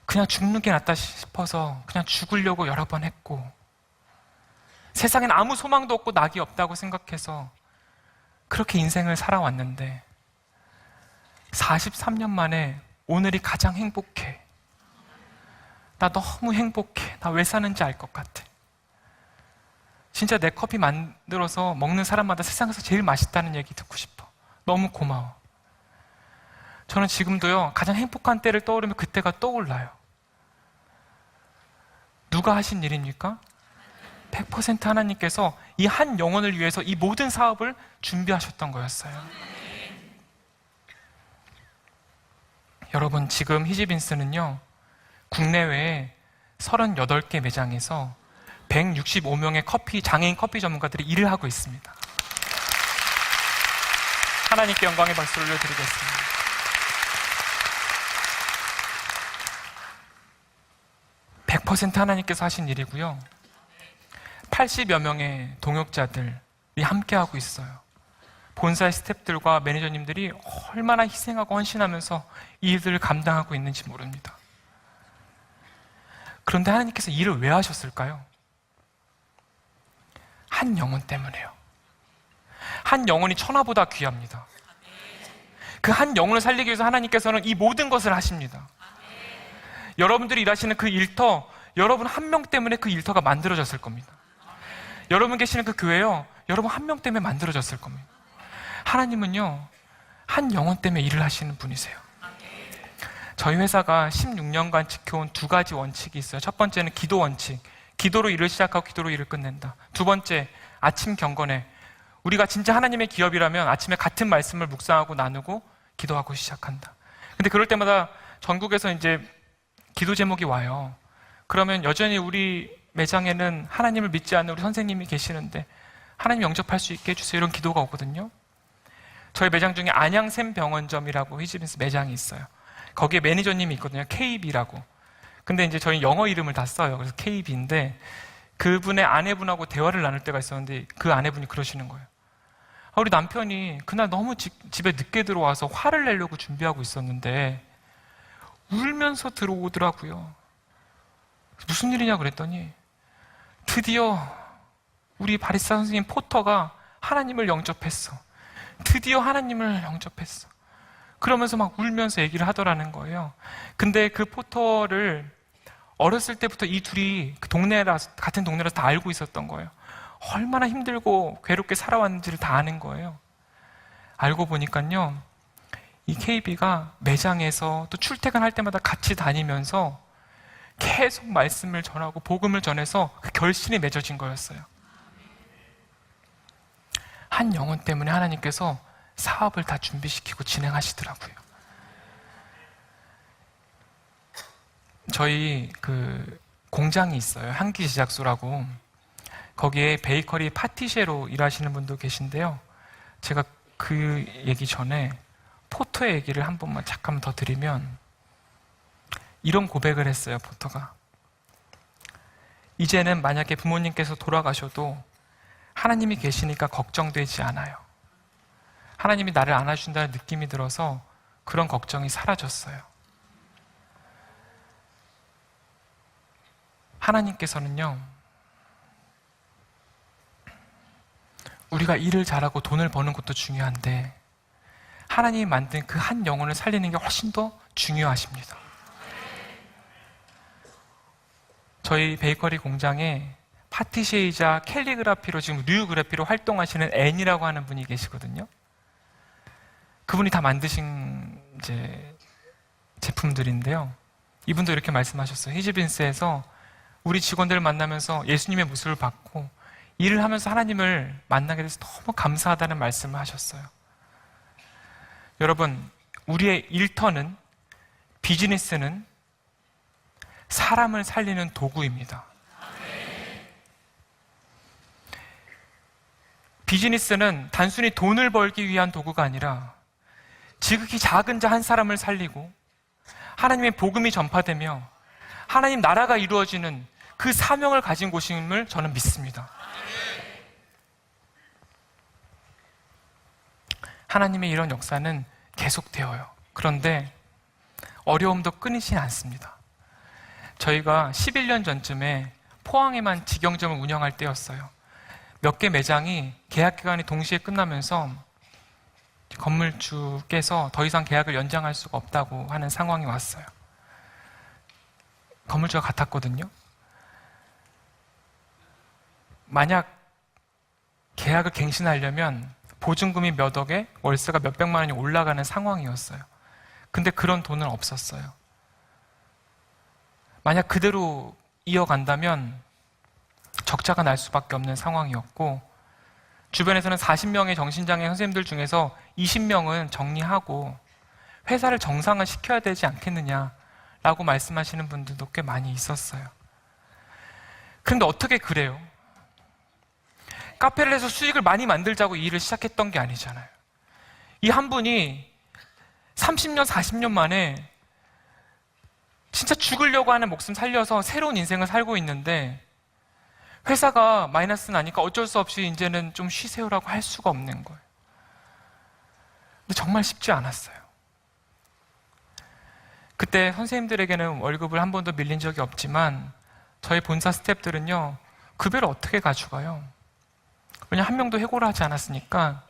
그냥 죽는 게 낫다 싶어서 그냥 죽으려고 여러 번 했고, 세상엔 아무 소망도 없고 낙이 없다고 생각해서 그렇게 인생을 살아왔는데 43년 만에 오늘이 가장 행복해. 나 너무 행복해. 나 왜 사는지 알 것 같아. 진짜 내 커피 만들어서 먹는 사람마다 세상에서 제일 맛있다는 얘기 듣고 싶어. 너무 고마워. 저는 지금도요, 가장 행복한 때를 떠오르면 그때가 떠올라요. 누가 하신 일입니까? 100% 하나님께서 이 한 영혼을 위해서 이 모든 사업을 준비하셨던 거였어요. 여러분, 지금 히지빈스는요, 국내외에 38개 매장에서 165명의 장애인 커피 전문가들이 일을 하고 있습니다. 하나님께 영광의 박수를 올려드리겠습니다. 하나님께서 하신 일이고요. 80여 명의 동역자들이 함께하고 있어요. 본사의 스태프들과 매니저님들이 얼마나 희생하고 헌신하면서 이 일들을 감당하고 있는지 모릅니다. 그런데 하나님께서 일을 왜 하셨을까요? 한 영혼 때문에요. 한 영혼이 천하보다 귀합니다. 그 한 영혼을 살리기 위해서 하나님께서는 이 모든 것을 하십니다. 여러분들이 일하시는 그 일터, 여러분 한 명 때문에 그 일터가 만들어졌을 겁니다. 여러분 계시는 그 교회요, 여러분 한 명 때문에 만들어졌을 겁니다. 하나님은요, 한 영혼 때문에 일을 하시는 분이세요. 저희 회사가 16년간 지켜온 2가지 원칙이 있어요. 첫 번째는 기도 원칙. 기도로 일을 시작하고 기도로 일을 끝낸다. 두 번째, 아침 경건회. 우리가 진짜 하나님의 기업이라면 아침에 같은 말씀을 묵상하고 나누고 기도하고 시작한다. 근데 그럴 때마다 전국에서 이제 기도 제목이 와요. 그러면 여전히 우리 매장에는 하나님을 믿지 않는 우리 선생님이 계시는데 하나님 영접할 수 있게 해주세요. 이런 기도가 오거든요. 저희 매장 중에 안양샘병원점이라고 히지빈스 매장이 있어요. 거기에 매니저님이 있거든요. KB라고. 근데 이제 저희 영어 이름을 다 써요. 그래서 KB인데 그분의 아내분하고 대화를 나눌 때가 있었는데 그 아내분이 그러시는 거예요. 우리 남편이 그날 너무 집에 늦게 들어와서 화를 내려고 준비하고 있었는데 울면서 들어오더라고요. 무슨 일이냐 그랬더니 드디어 우리 바리스타 선생님 포터가 하나님을 영접했어. 드디어 하나님을 영접했어. 그러면서 막 울면서 얘기를 하더라는 거예요. 근데 그 포터를 어렸을 때부터 이 둘이 같은 동네라서 다 알고 있었던 거예요. 얼마나 힘들고 괴롭게 살아왔는지를 다 아는 거예요. 알고 보니까요, 이 KB가 매장에서 또 출퇴근할 때마다 같이 다니면서 계속 말씀을 전하고 복음을 전해서 그 결실이 맺어진 거였어요. 한 영혼 때문에 하나님께서 사업을 다 준비시키고 진행하시더라고요. 저희 그 공장이 있어요. 향기 제작소라고. 거기에 베이커리 파티셰로 일하시는 분도 계신데요. 제가 그 얘기 전에 포터의 얘기를 한 번만 잠깐 더 드리면 이런 고백을 했어요. 포터가 이제는 만약에 부모님께서 돌아가셔도 하나님이 계시니까 걱정되지 않아요. 하나님이 나를 안아준다는 느낌이 들어서 그런 걱정이 사라졌어요. 하나님께서는요, 우리가 일을 잘하고 돈을 버는 것도 중요한데 하나님이 만든 그 한 영혼을 살리는 게 훨씬 더 중요하십니다. 저희 베이커리 공장에 파티셰이자 캘리그라피로 지금 리우그래피로 활동하시는 앤이라고 하는 분이 계시거든요. 그분이 다 만드신 이제 제품들인데요. 이분도 이렇게 말씀하셨어요. 히지빈스에서 우리 직원들을 만나면서 예수님의 모습을 받고 일을 하면서 하나님을 만나게 돼서 너무 감사하다는 말씀을 하셨어요. 여러분, 우리의 일터는, 비즈니스는 사람을 살리는 도구입니다. 비즈니스는 단순히 돈을 벌기 위한 도구가 아니라 지극히 작은 자 한 사람을 살리고 하나님의 복음이 전파되며 하나님 나라가 이루어지는 그 사명을 가진 곳임을 저는 믿습니다. 하나님의 이런 역사는 계속되어요. 그런데 어려움도 끊이진 않습니다. 저희가 11년 전쯤에 포항에만 직영점을 운영할 때였어요. 몇 개 매장이 계약 기간이 동시에 끝나면서 건물주께서 더 이상 계약을 연장할 수가 없다고 하는 상황이 왔어요. 건물주가 같았거든요. 만약 계약을 갱신하려면 보증금이 몇 억에 월세가 몇백만 원이 올라가는 상황이었어요. 근데 그런 돈은 없었어요. 만약 그대로 이어간다면 적자가 날 수밖에 없는 상황이었고, 주변에서는 40명의 정신장애 선생님들 중에서 20명은 정리하고 회사를 정상화 시켜야 되지 않겠느냐라고 말씀하시는 분들도 꽤 많이 있었어요. 그런데 어떻게 그래요? 카페를 해서 수익을 많이 만들자고 이 일을 시작했던 게 아니잖아요. 이 한 분이 30년, 40년 만에 진짜 죽으려고 하는 목숨 살려서 새로운 인생을 살고 있는데, 회사가 마이너스 나니까 어쩔 수 없이 이제는 좀 쉬세요라고 할 수가 없는 거예요. 근데 정말 쉽지 않았어요. 그때 선생님들에게는 월급을 한 번도 밀린 적이 없지만 저희 본사 스태프들은요, 급여를 어떻게 가져가요? 왜냐면 한 명도 해고를 하지 않았으니까.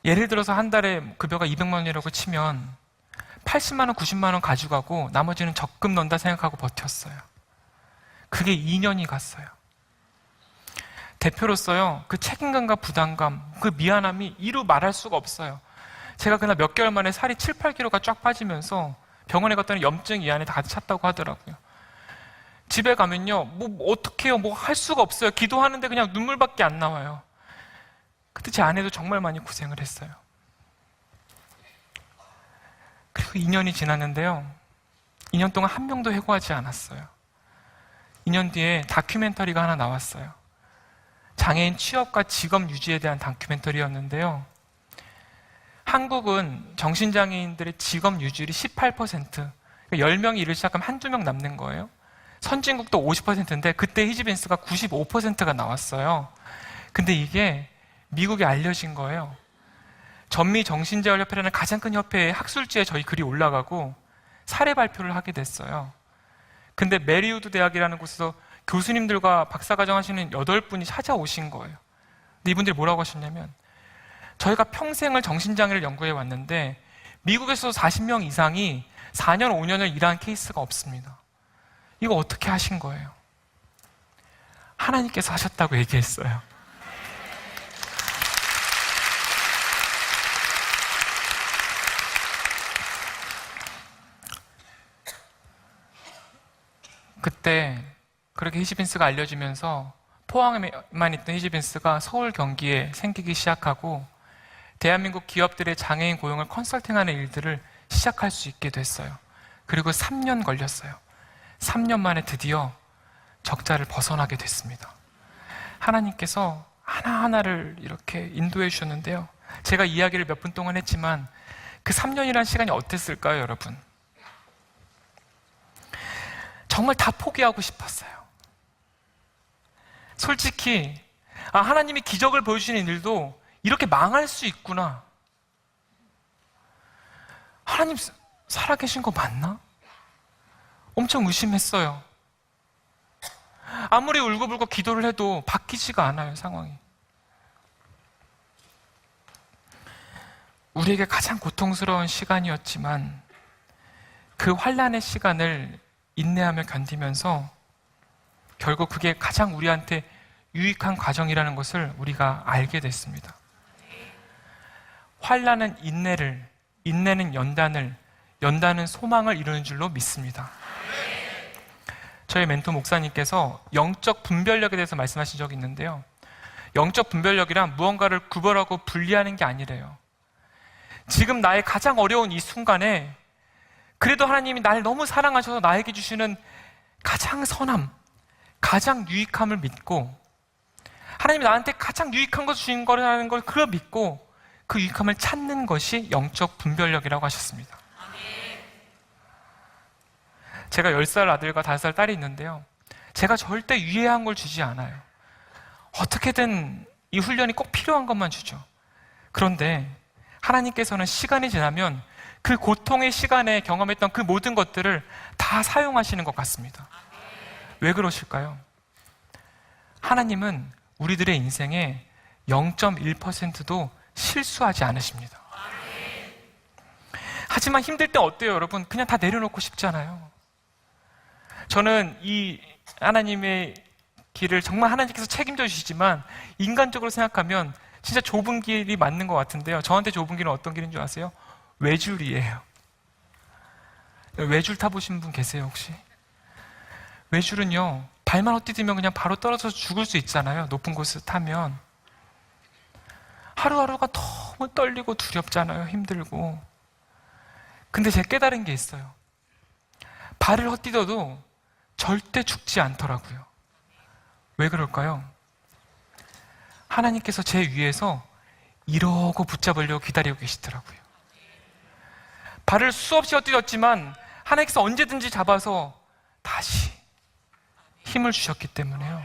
예를 들어서 한 달에 급여가 200만 원이라고 치면 80만 원, 90만 원 가져가고 나머지는 적금 넣는다 생각하고 버텼어요. 그게 2년이 갔어요. 대표로서요, 그 책임감과 부담감, 그 미안함이 이루 말할 수가 없어요. 제가 그날 몇 개월 만에 살이 7, 8kg가 쫙 빠지면서 병원에 갔더니 염증이 이 안에 다 찼다고 하더라고요. 집에 가면요, 뭐 어떻게 해요? 뭐 할 수가 없어요. 기도하는데 그냥 눈물밖에 안 나와요. 그때 제 아내도 정말 많이 고생을 했어요. 그리고 2년이 지났는데요, 2년 동안 한 명도 해고하지 않았어요. 2년 뒤에 다큐멘터리가 하나 나왔어요. 장애인 취업과 직업 유지에 대한 다큐멘터리였는데요, 한국은 정신장애인들의 직업 유지율이 18%, 그러니까 10명이 일을 시작하면 한두 명 남는 거예요. 선진국도 50%인데 그때 히지빈스가 95%가 나왔어요. 근데 이게 미국에 알려진 거예요. 전미 정신재활협회라는 가장 큰 협회의 학술지에 저희 글이 올라가고 사례 발표를 하게 됐어요. 근데 메리우드 대학이라는 곳에서 교수님들과 박사과정 하시는 8분이 찾아오신 거예요. 근데 이분들이 뭐라고 하셨냐면, 저희가 평생을 정신장애를 연구해 왔는데 미국에서 40명 이상이 4년, 5년을 일한 케이스가 없습니다. 이거 어떻게 하신 거예요? 하나님께서 하셨다고 얘기했어요. 그때 그렇게 히지빈스가 알려지면서 포항에만 있던 히지빈스가 서울, 경기에 생기기 시작하고 대한민국 기업들의 장애인 고용을 컨설팅하는 일들을 시작할 수 있게 됐어요. 그리고 3년 걸렸어요. 3년 만에 드디어 적자를 벗어나게 됐습니다. 하나님께서 하나하나를 이렇게 인도해 주셨는데요, 제가 이야기를 몇 분 동안 했지만 그 3년이라는 시간이 어땠을까요, 여러분? 정말 다 포기하고 싶었어요. 솔직히 하나님이 기적을 보여주시는 일도 이렇게 망할 수 있구나. 하나님 살아계신 거 맞나? 엄청 의심했어요. 아무리 울고불고 기도를 해도 바뀌지가 않아요, 상황이. 우리에게 가장 고통스러운 시간이었지만 그 환난의 시간을 인내하며 견디면서 결국 그게 가장 우리한테 유익한 과정이라는 것을 우리가 알게 됐습니다. 환난은 인내를, 인내는 연단을, 연단은 소망을 이루는 줄로 믿습니다. 저희 멘토 목사님께서 영적 분별력에 대해서 말씀하신 적이 있는데요, 영적 분별력이란 무언가를 구별하고 분리하는 게 아니래요. 지금 나의 가장 어려운 이 순간에 그래도 하나님이 나를 너무 사랑하셔서 나에게 주시는 가장 선함, 가장 유익함을 믿고, 하나님이 나한테 가장 유익한 것 주신 거라는 걸 그걸 믿고 그 유익함을 찾는 것이 영적 분별력이라고 하셨습니다. 제가 10살 아들과 5살 딸이 있는데요, 제가 절대 유해한 걸 주지 않아요. 어떻게든 이 훈련이 꼭 필요한 것만 주죠. 그런데 하나님께서는 시간이 지나면 그 고통의 시간에 경험했던 그 모든 것들을 다 사용하시는 것 같습니다. 왜 그러실까요? 하나님은 우리들의 인생에 0.1%도 실수하지 않으십니다. 하지만 힘들 때 어때요, 여러분? 그냥 다 내려놓고 싶잖아요. 저는 이 하나님의 길을 정말 하나님께서 책임져 주시지만 인간적으로 생각하면 진짜 좁은 길이 맞는 것 같은데요. 저한테 좁은 길은 어떤 길인 줄 아세요? 외줄이에요. 외줄 타보신 분 계세요 혹시? 외줄은요, 발만 헛디디면 그냥 바로 떨어져서 죽을 수 있잖아요. 높은 곳을 타면. 하루하루가 너무 떨리고 두렵잖아요. 힘들고. 근데 제가 깨달은 게 있어요. 발을 헛디뎌도 절대 죽지 않더라고요. 왜 그럴까요? 하나님께서 제 위에서 이러고 붙잡으려고 기다리고 계시더라고요. 발을 수없이 헛디뎠지만 하나님께서 언제든지 잡아서 다시 힘을 주셨기 때문에요.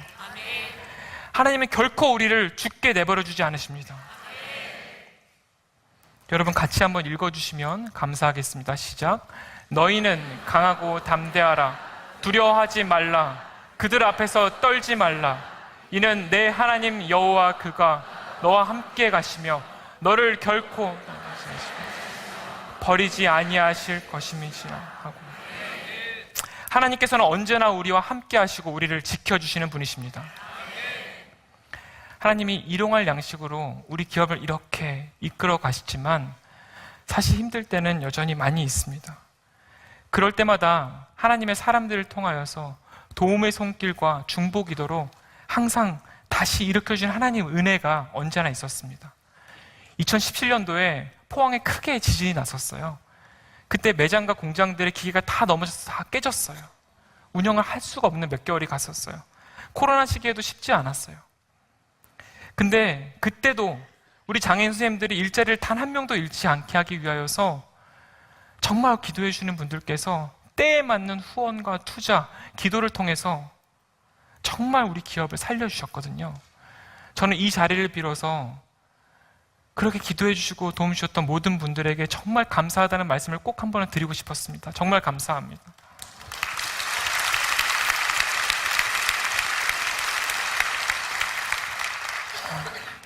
하나님은 결코 우리를 죽게 내버려 주지 않으십니다. 여러분 같이 한번 읽어주시면 감사하겠습니다. 시작. 너희는 강하고 담대하라. 두려워하지 말라. 그들 앞에서 떨지 말라. 이는 내 하나님 여호와 그가 너와 함께 가시며 너를 결코 버리지 아니하실 것임이시라 하고, 하나님께서는 언제나 우리와 함께 하시고 우리를 지켜주시는 분이십니다. 하나님이 일용할 양식으로 우리 기업을 이렇게 이끌어 가시지만 사실 힘들 때는 여전히 많이 있습니다. 그럴 때마다 하나님의 사람들을 통하여서 도움의 손길과 중보 기도로 항상 다시 일으켜주신 하나님의 은혜가 언제나 있었습니다. 2017년도에 포항에 크게 지진이 났었어요. 그때 매장과 공장들의 기계가 다 넘어져서 다 깨졌어요. 운영을 할 수가 없는 몇 개월이 갔었어요. 코로나 시기에도 쉽지 않았어요. 근데 그때도 우리 장애인 선생님들이 일자리를 단 한 명도 잃지 않게 하기 위하여서 정말 기도해 주시는 분들께서 때에 맞는 후원과 투자, 기도를 통해서 정말 우리 기업을 살려주셨거든요. 저는 이 자리를 빌어서 그렇게 기도해 주시고 도움 주셨던 모든 분들에게 정말 감사하다는 말씀을 꼭 한 번은 드리고 싶었습니다. 정말 감사합니다.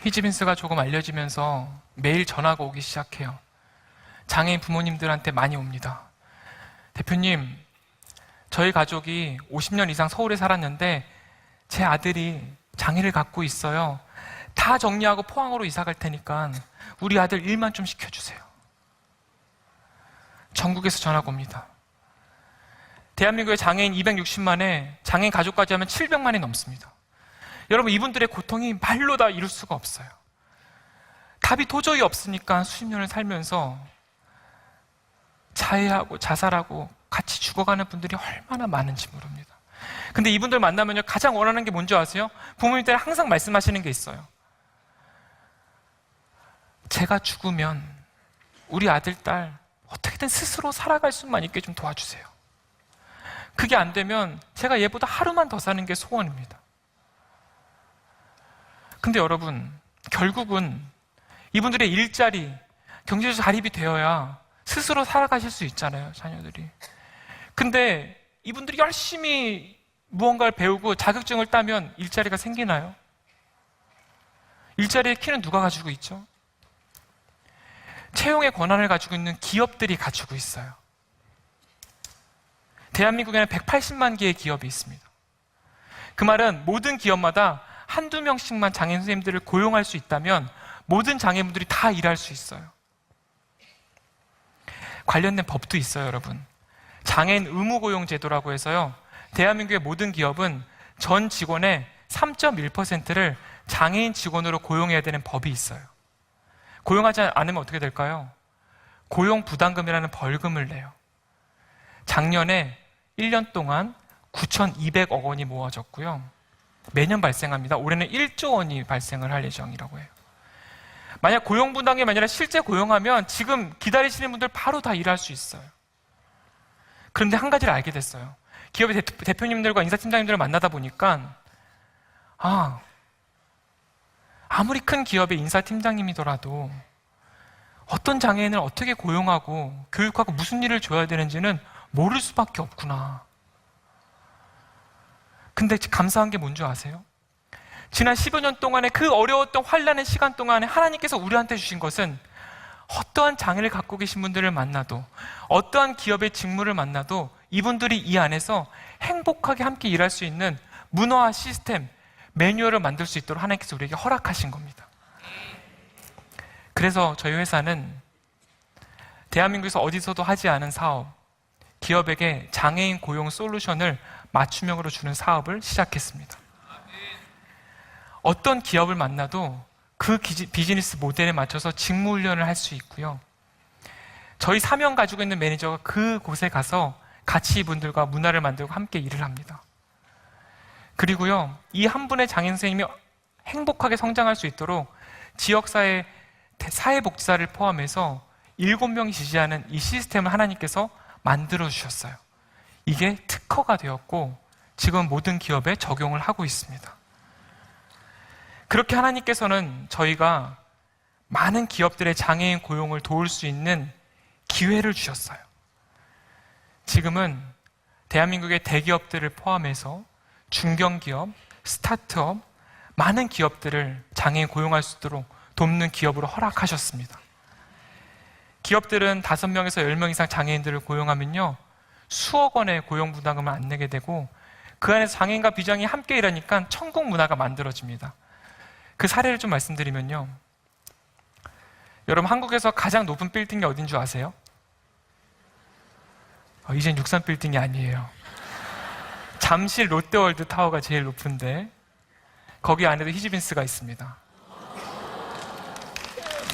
히지빈스가 조금 알려지면서 매일 전화가 오기 시작해요. 장애인 부모님들한테 많이 옵니다. 대표님, 저희 가족이 50년 이상 서울에 살았는데 제 아들이 장애를 갖고 있어요. 다 정리하고 포항으로 이사 갈 테니까 우리 아들 일만 좀 시켜주세요. 전국에서 전화가 옵니다. 대한민국의 장애인 260만에 장애인 가족까지 하면 700만이 넘습니다. 여러분, 이분들의 고통이 말로 다 이룰 수가 없어요. 답이 도저히 없으니까 수십 년을 살면서 자해하고 자살하고 같이 죽어가는 분들이 얼마나 많은지 모릅니다. 근데 이분들 만나면요, 가장 원하는 게 뭔지 아세요? 부모님들이 항상 말씀하시는 게 있어요. 제가 죽으면 우리 아들, 딸 어떻게든 스스로 살아갈 수만 있게 좀 도와주세요. 그게 안 되면 제가 얘보다 하루만 더 사는 게 소원입니다. 근데 여러분, 결국은 이분들의 일자리, 경제적 자립이 되어야 스스로 살아가실 수 있잖아요, 자녀들이. 근데 이분들이 열심히 무언가를 배우고 자격증을 따면 일자리가 생기나요? 일자리의 키는 누가 가지고 있죠? 채용의 권한을 가지고 있는 기업들이 가지고 있어요. 대한민국에는 180만 개의 기업이 있습니다. 그 말은 모든 기업마다 한두 명씩만 장애인 선생님들을 고용할 수 있다면 모든 장애인분들이 다 일할 수 있어요. 관련된 법도 있어요, 여러분. 장애인 의무고용 제도라고 해서요, 대한민국의 모든 기업은 전 직원의 3.1%를 장애인 직원으로 고용해야 되는 법이 있어요. 고용하지 않으면 어떻게 될까요? 고용부담금이라는 벌금을 내요. 작년에 1년 동안 9,200억 원이 모아졌고요. 매년 발생합니다. 올해는 1조 원이 발생을 할 예정이라고 해요. 만약 고용부담금이 아니라 실제 고용하면 지금 기다리시는 분들 바로 다 일할 수 있어요. 그런데 한 가지를 알게 됐어요. 기업의 대표님들과 인사팀장님들을 만나다 보니까 아무리 큰 기업의 인사팀장님이더라도 어떤 장애인을 어떻게 고용하고 교육하고 무슨 일을 줘야 되는지는 모를 수밖에 없구나. 근데 감사한 게 뭔지 아세요? 지난 10여 년 동안의 그 어려웠던 환난의 시간 동안에 하나님께서 우리한테 주신 것은 어떠한 장애를 갖고 계신 분들을 만나도, 어떠한 기업의 직무를 만나도 이분들이 이 안에서 행복하게 함께 일할 수 있는 문화와 시스템, 매뉴얼을 만들 수 있도록 하나님께서 우리에게 허락하신 겁니다. 그래서 저희 회사는 대한민국에서 어디서도 하지 않은 사업, 기업에게 장애인 고용 솔루션을 맞춤형으로 주는 사업을 시작했습니다. 어떤 기업을 만나도 그 비즈니스 모델에 맞춰서 직무훈련을 할 수 있고요. 저희 사명 가지고 있는 매니저가 그곳에 가서 같이 이분들과 문화를 만들고 함께 일을 합니다. 그리고요, 이 한 분의 장애인 선생님이 행복하게 성장할 수 있도록 지역사회 사회복지사를 포함해서 7명이 지지하는 이 시스템을 하나님께서 만들어 주셨어요. 이게 특허가 되었고 지금 모든 기업에 적용을 하고 있습니다. 그렇게 하나님께서는 저희가 많은 기업들의 장애인 고용을 도울 수 있는 기회를 주셨어요. 지금은 대한민국의 대기업들을 포함해서 중견기업, 스타트업, 많은 기업들을 장애인 고용할 수 있도록 돕는 기업으로 허락하셨습니다. 기업들은 5명에서 10명 이상 장애인들을 고용하면요, 수억 원의 고용 부담금을 안 내게 되고 그 안에서 장애인과 비장애인이 함께 일하니까 천국 문화가 만들어집니다. 그 사례를 좀 말씀드리면요, 여러분 한국에서 가장 높은 빌딩이 어딘 줄 아세요? 이젠 63빌딩이 아니에요. 잠실 롯데월드 타워가 제일 높은데 거기 안에도 히지빈스가 있습니다.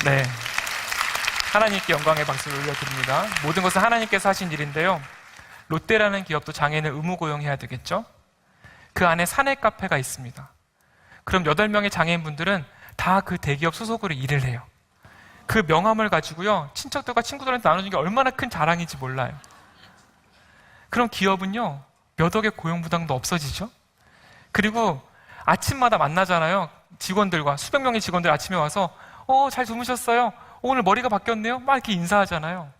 네, 하나님께 영광의 박수를 올려드립니다. 모든 것은 하나님께서 하신 일인데요, 롯데라는 기업도 장애인을 의무 고용해야 되겠죠? 그 안에 사내 카페가 있습니다. 그럼 8명의 장애인분들은 다 그 대기업 소속으로 일을 해요. 그 명함을 가지고요, 친척들과 친구들한테 나눠주는 게 얼마나 큰 자랑인지 몰라요. 그럼 기업은요, 몇 억의 고용 부담도 없어지죠? 그리고 아침마다 만나잖아요. 직원들과 수백 명의 직원들 아침에 와서 잘 주무셨어요? 오늘 머리가 바뀌었네요? 막 이렇게 인사하잖아요.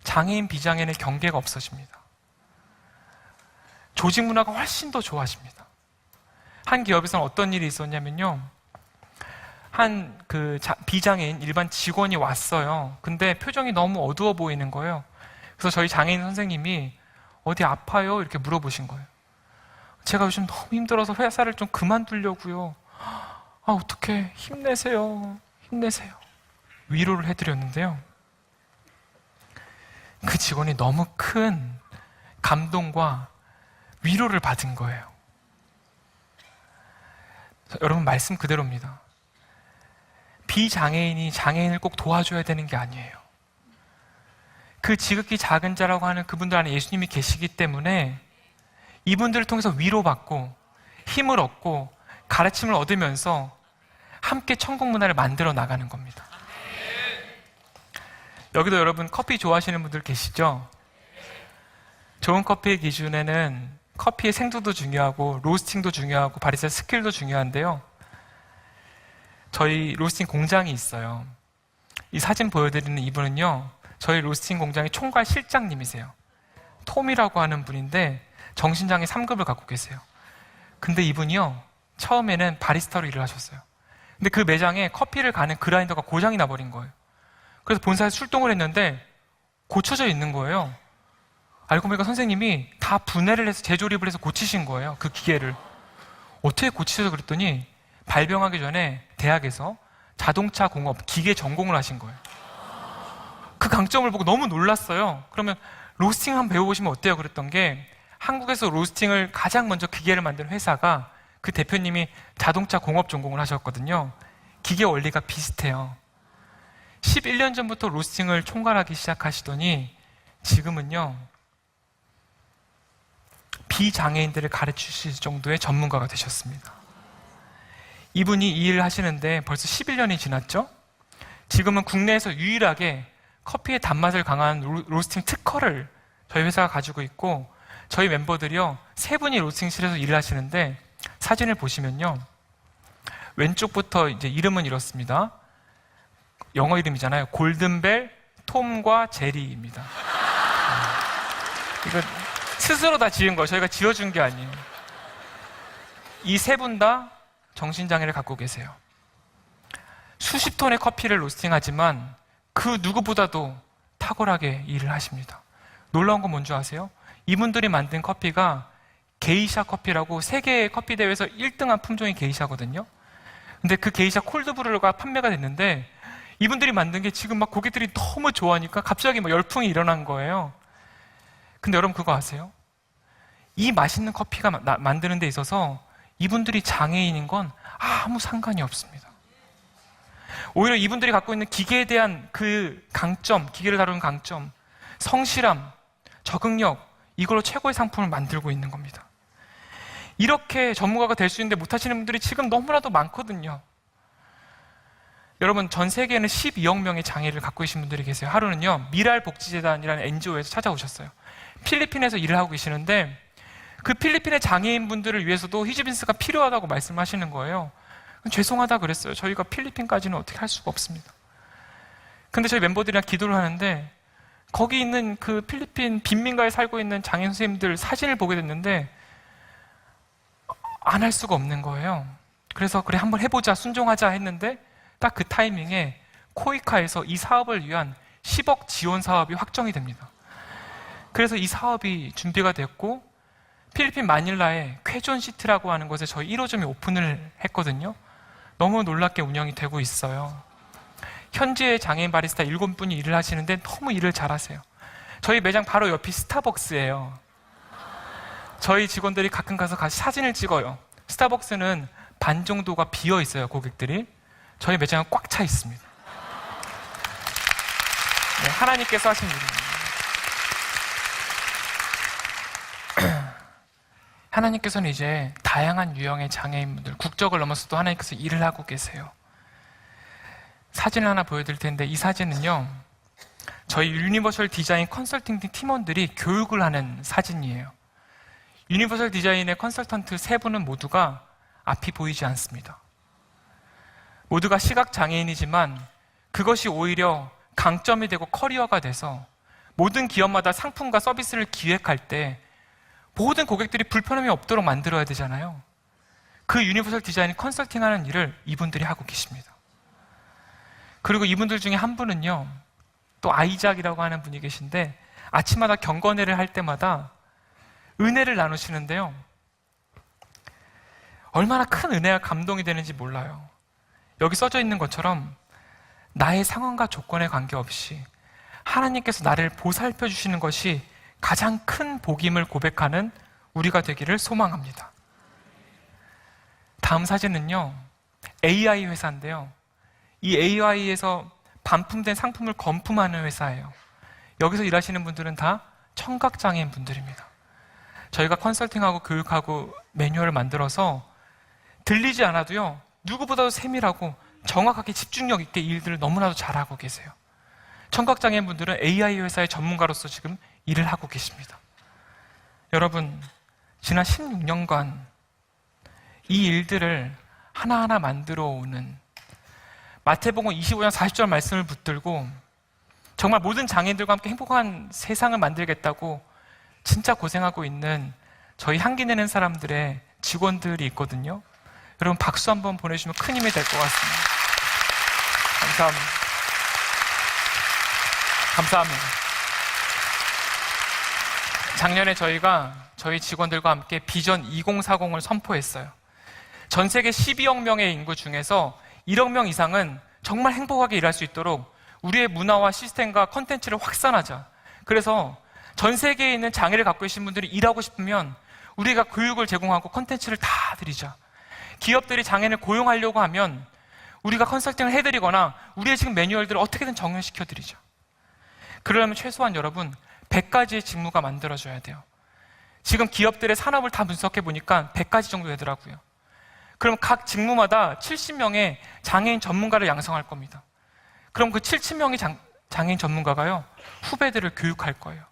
장애인, 비장애인의 경계가 없어집니다. 조직 문화가 훨씬 더 좋아집니다. 한 기업에서는 어떤 일이 있었냐면요, 한 비장애인 일반 직원이 왔어요. 근데 표정이 너무 어두워 보이는 거예요. 그래서 저희 장애인 선생님이 어디 아파요? 이렇게 물어보신 거예요. 제가 요즘 너무 힘들어서 회사를 좀 그만두려고요. 어떡해. 힘내세요. 힘내세요. 위로를 해드렸는데요, 그 직원이 너무 큰 감동과 위로를 받은 거예요. 여러분, 말씀 그대로입니다. 비장애인이 장애인을 꼭 도와줘야 되는 게 아니에요. 그 지극히 작은 자라고 하는 그분들 안에 예수님이 계시기 때문에 이분들을 통해서 위로받고 힘을 얻고 가르침을 얻으면서 함께 천국 문화를 만들어 나가는 겁니다. 여기도 여러분 커피 좋아하시는 분들 계시죠? 좋은 커피의 기준에는 커피의 생두도 중요하고 로스팅도 중요하고 바리스타 스킬도 중요한데요, 저희 로스팅 공장이 있어요. 이 사진 보여드리는 이분은요, 저희 로스팅 공장의 총괄 실장님이세요. 톰이라고 하는 분인데 정신장애 3급을 갖고 계세요. 근데 이분이요, 처음에는 바리스타로 일을 하셨어요. 근데 그 매장에 커피를 가는 그라인더가 고장이 나버린 거예요. 그래서 본사에서 출동을 했는데 고쳐져 있는 거예요. 알고 보니까 선생님이 다 분해를 해서 재조립을 해서 고치신 거예요, 그 기계를. 어떻게 고치셔서 그랬더니 발병하기 전에 대학에서 자동차 공업 기계 전공을 하신 거예요. 그 강점을 보고 너무 놀랐어요. 그러면 로스팅 한번 배워보시면 어때요? 그랬던 게, 한국에서 로스팅을 가장 먼저 기계를 만든 회사가 그 대표님이 자동차 공업 전공을 하셨거든요. 기계 원리가 비슷해요. 11년 전부터 로스팅을 총괄하기 시작하시더니 지금은요, 비장애인들을 가르치실 정도의 전문가가 되셨습니다. 이분이 이 일을 하시는데 벌써 11년이 지났죠? 지금은 국내에서 유일하게 커피의 단맛을 강한 로스팅 특허를 저희 회사가 가지고 있고, 저희 멤버들이요, 3분이 로스팅실에서 일을 하시는데 사진을 보시면요, 왼쪽부터 이제 이름은 이렇습니다. 영어 이름이잖아요. 골든벨, 톰과 제리입니다. 이거 스스로 다 지은 거예요. 저희가 지어준 게 아니에요. 이 3분 다 정신장애를 갖고 계세요. 수십 톤의 커피를 로스팅하지만 그 누구보다도 탁월하게 일을 하십니다. 놀라운 건 뭔지 아세요? 이분들이 만든 커피가 게이샤 커피라고 세계 커피 대회에서 1등한 품종이 게이샤거든요. 근데 그 게이샤 콜드브루가 판매가 됐는데 이분들이 만든 게 지금 막 고객들이 너무 좋아하니까 갑자기 막 열풍이 일어난 거예요. 근데 여러분 그거 아세요? 이 맛있는 커피가 만드는 데 있어서 이분들이 장애인인 건 아무 상관이 없습니다. 오히려 이분들이 갖고 있는 기계에 대한 그 강점, 기계를 다루는 강점, 성실함, 적응력, 이걸로 최고의 상품을 만들고 있는 겁니다. 이렇게 전문가가 될 수 있는데 못하시는 분들이 지금 너무나도 많거든요. 여러분, 전 세계에는 12억 명의 장애를 갖고 계신 분들이 계세요. 하루는요, 미랄복지재단이라는 NGO에서 찾아오셨어요. 필리핀에서 일을 하고 계시는데 그 필리핀의 장애인분들을 위해서도 히즈빈스가 필요하다고 말씀하시는 거예요. 죄송하다 그랬어요. 저희가 필리핀까지는 어떻게 할 수가 없습니다. 근데 저희 멤버들이랑 기도를 하는데 거기 있는 그 필리핀 빈민가에 살고 있는 장애인 선생님들 사진을 보게 됐는데 안 할 수가 없는 거예요. 그래서 그래 한번 해보자, 순종하자 했는데 딱 그 타이밍에 코이카에서 이 사업을 위한 10억 지원 사업이 확정이 됩니다. 그래서 이 사업이 준비가 됐고 필리핀 마닐라에 쾌존시티라고 하는 곳에 저희 1호점이 오픈을 했거든요. 너무 놀랍게 운영이 되고 있어요. 현지에 장애인 바리스타 7분이 일을 하시는데 너무 일을 잘하세요. 저희 매장 바로 옆이 스타벅스예요. 저희 직원들이 가끔 가서 같이 사진을 찍어요. 스타벅스는 반 정도가 비어 있어요, 고객들이. 저희 매장은 꽉 차 있습니다. 네, 하나님께서 하신 일입니다. 하나님께서는 이제 다양한 유형의 장애인분들, 국적을 넘어서도 하나님께서 일을 하고 계세요. 사진을 하나 보여드릴 텐데 이 사진은요, 저희 유니버설 디자인 컨설팅 팀원들이 교육을 하는 사진이에요. 유니버설 디자인의 컨설턴트 3분은 모두가 앞이 보이지 않습니다. 모두가 시각장애인이지만 그것이 오히려 강점이 되고 커리어가 돼서 모든 기업마다 상품과 서비스를 기획할 때 모든 고객들이 불편함이 없도록 만들어야 되잖아요. 그 유니버설 디자인 컨설팅하는 일을 이분들이 하고 계십니다. 그리고 이분들 중에 한 분은요, 또 아이작이라고 하는 분이 계신데 아침마다 경건회를 할 때마다 은혜를 나누시는데요, 얼마나 큰 은혜와 감동이 되는지 몰라요. 여기 써져 있는 것처럼 나의 상황과 조건에 관계없이 하나님께서 나를 보살펴 주시는 것이 가장 큰 복임을 고백하는 우리가 되기를 소망합니다. 다음 사진은요, AI 회사인데요, 이 AI에서 반품된 상품을 건품하는 회사예요. 여기서 일하시는 분들은 다 청각장애인 분들입니다. 저희가 컨설팅하고 교육하고 매뉴얼을 만들어서 들리지 않아도요, 누구보다도 세밀하고 정확하게 집중력 있게 일들을 너무나도 잘하고 계세요. 청각장애인 분들은 AI 회사의 전문가로서 지금 일을 하고 계십니다. 여러분, 지난 16년간 이 일들을 하나하나 만들어 오는 마태복음 25장 40절 말씀을 붙들고 정말 모든 장애인들과 함께 행복한 세상을 만들겠다고 진짜 고생하고 있는 저희 향기 내는 사람들의 직원들이 있거든요. 여러분 박수 한번 보내주시면 큰 힘이 될 것 같습니다. 감사합니다. 감사합니다. 작년에 저희가 저희 직원들과 함께 비전 2040을 선포했어요. 전 세계 12억 명의 인구 중에서 1억 명 이상은 정말 행복하게 일할 수 있도록 우리의 문화와 시스템과 컨텐츠를 확산하자. 그래서 전 세계에 있는 장애를 갖고 계신 분들이 일하고 싶으면 우리가 교육을 제공하고 컨텐츠를 다 드리자. 기업들이 장애인을 고용하려고 하면 우리가 컨설팅을 해드리거나 우리의 지금 매뉴얼들을 어떻게든 정렬시켜드리자. 그러려면 최소한 여러분 100가지의 직무가 만들어져야 돼요. 지금 기업들의 산업을 다 분석해보니까 100가지 정도 되더라고요. 그럼 각 직무마다 70명의 장애인 전문가를 양성할 겁니다. 그럼 그 70명의 장애인 전문가가요, 후배들을 교육할 거예요.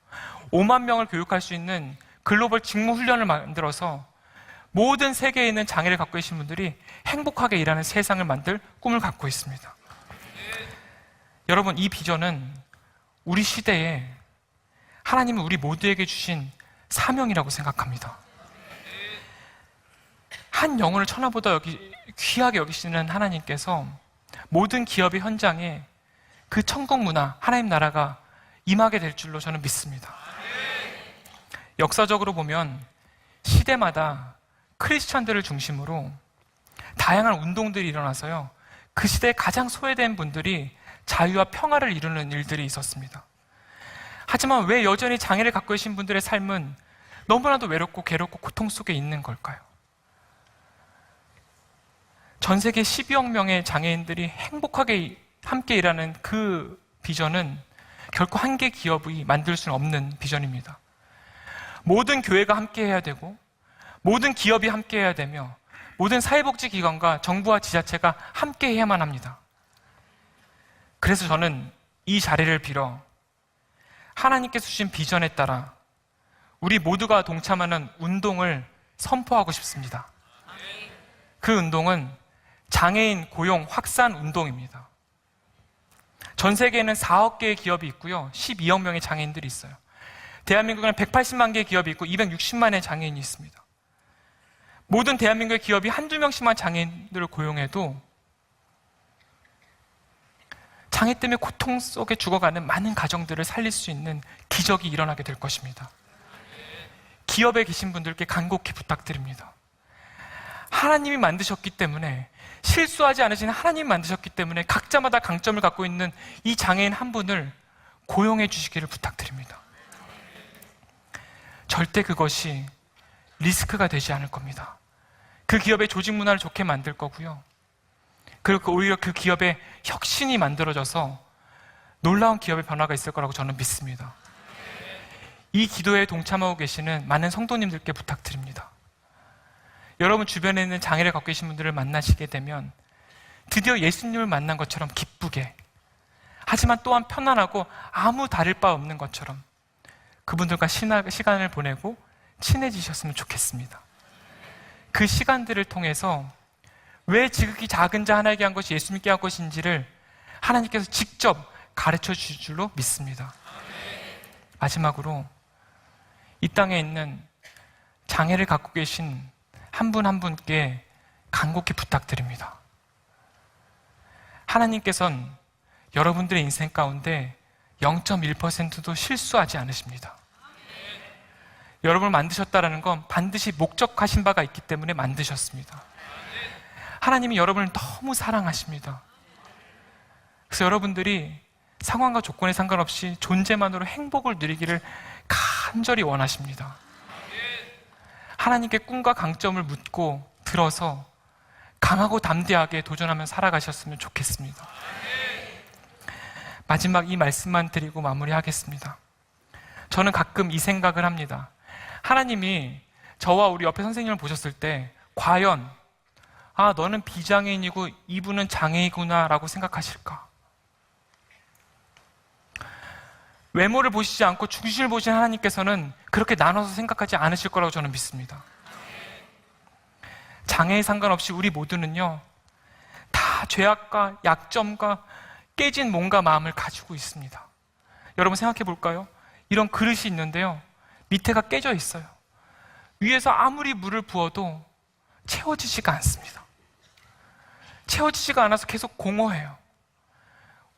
5만 명을 교육할 수 있는 글로벌 직무 훈련을 만들어서 모든 세계에 있는 장애를 갖고 계신 분들이 행복하게 일하는 세상을 만들 꿈을 갖고 있습니다. 여러분, 이 비전은 우리 시대에 하나님은 우리 모두에게 주신 사명이라고 생각합니다. 한 영혼을 천하보다 귀하게 여기시는 하나님께서 모든 기업의 현장에 그 천국 문화, 하나님 나라가 임하게 될 줄로 저는 믿습니다. 역사적으로 보면 시대마다 크리스천들을 중심으로 다양한 운동들이 일어나서요, 그 시대에 가장 소외된 분들이 자유와 평화를 이루는 일들이 있었습니다. 하지만 왜 여전히 장애를 갖고 계신 분들의 삶은 너무나도 외롭고 괴롭고 고통 속에 있는 걸까요? 전 세계 12억 명의 장애인들이 행복하게 함께 일하는 그 비전은 결코 한 개 기업이 만들 수는 없는 비전입니다. 모든 교회가 함께 해야 되고, 모든 기업이 함께 해야 되며, 모든 사회복지기관과 정부와 지자체가 함께 해야만 합니다. 그래서 저는 이 자리를 빌어 하나님께서 주신 비전에 따라 우리 모두가 동참하는 운동을 선포하고 싶습니다. 그 운동은 장애인 고용 확산 운동입니다. 전 세계에는 4억 개의 기업이 있고요, 12억 명의 장애인들이 있어요. 대한민국에는 180만 개의 기업이 있고 260만의 장애인이 있습니다. 모든 대한민국의 기업이 한두 명씩만 장애인들을 고용해도 장애 때문에 고통 속에 죽어가는 많은 가정들을 살릴 수 있는 기적이 일어나게 될 것입니다. 기업에 계신 분들께 간곡히 부탁드립니다. 하나님이 만드셨기 때문에, 실수하지 않으신 하나님이 만드셨기 때문에 각자마다 강점을 갖고 있는 이 장애인 한 분을 고용해 주시기를 부탁드립니다. 절대 그것이 리스크가 되지 않을 겁니다. 그 기업의 조직 문화를 좋게 만들 거고요, 그리고 오히려 그 기업의 혁신이 만들어져서 놀라운 기업의 변화가 있을 거라고 저는 믿습니다. 이 기도에 동참하고 계시는 많은 성도님들께 부탁드립니다. 여러분 주변에 있는 장애를 갖고 계신 분들을 만나시게 되면 드디어 예수님을 만난 것처럼 기쁘게, 하지만 또한 편안하고 아무 다를 바 없는 것처럼 그분들과 시간을 보내고 친해지셨으면 좋겠습니다. 그 시간들을 통해서 왜 지극히 작은 자 하나에게 한 것이 예수님께 한 것인지를 하나님께서 직접 가르쳐 주실 줄로 믿습니다. 마지막으로 이 땅에 있는 장애를 갖고 계신 한 분 한 분께 간곡히 부탁드립니다. 하나님께서는 여러분들의 인생 가운데 0.1%도 실수하지 않으십니다. 여러분을 만드셨다는 건 반드시 목적하신 바가 있기 때문에 만드셨습니다. 하나님이 여러분을 너무 사랑하십니다. 그래서 여러분들이 상황과 조건에 상관없이 존재만으로 행복을 누리기를 간절히 원하십니다. 하나님께 꿈과 강점을 묻고 들어서 강하고 담대하게 도전하며 살아가셨으면 좋겠습니다. 마지막 이 말씀만 드리고 마무리하겠습니다. 저는 가끔 이 생각을 합니다. 하나님이 저와 우리 옆에 선생님을 보셨을 때 과연 너는 비장애인이고 이분은 장애이구나 라고 생각하실까? 외모를 보시지 않고 중심을 보신 하나님께서는 그렇게 나눠서 생각하지 않으실 거라고 저는 믿습니다. 장애에 상관없이 우리 모두는요, 다 죄악과 약점과 깨진 몸과 마음을 가지고 있습니다. 여러분 생각해 볼까요? 이런 그릇이 있는데요, 밑에가 깨져 있어요. 위에서 아무리 물을 부어도 채워지지가 않습니다. 채워지지가 않아서 계속 공허해요.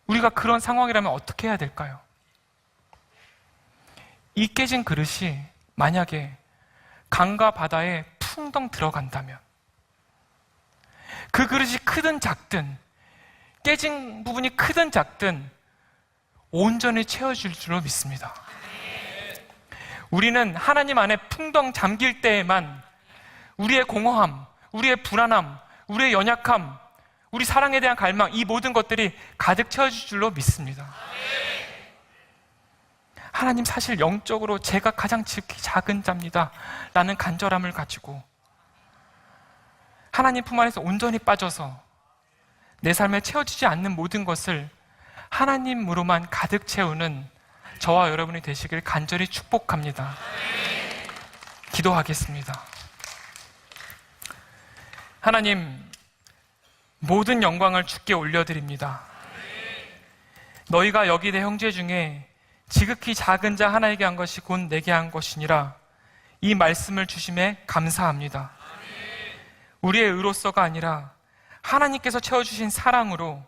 우리가 그런 상황이라면 어떻게 해야 될까요? 이 깨진 그릇이 만약에 강과 바다에 풍덩 들어간다면, 그 그릇이 크든 작든, 깨진 부분이 크든 작든 온전히 채워질 줄로 믿습니다. 우리는 하나님 안에 풍덩 잠길 때에만 우리의 공허함, 우리의 불안함, 우리의 연약함, 우리 사랑에 대한 갈망, 이 모든 것들이 가득 채워질 줄로 믿습니다. 하나님, 사실 영적으로 제가 가장 지극히 작은 자입니다 라는 간절함을 가지고 하나님 품 안에서 온전히 빠져서 내 삶에 채워지지 않는 모든 것을 하나님으로만 가득 채우는 저와 여러분이 되시길 간절히 축복합니다. 기도하겠습니다. 하나님, 모든 영광을 주께 올려드립니다. 너희가 여기 내 형제 중에 지극히 작은 자 하나에게 한 것이 곧 내게 한 것이니라, 이 말씀을 주심에 감사합니다. 우리의 의로서가 아니라 하나님께서 채워주신 사랑으로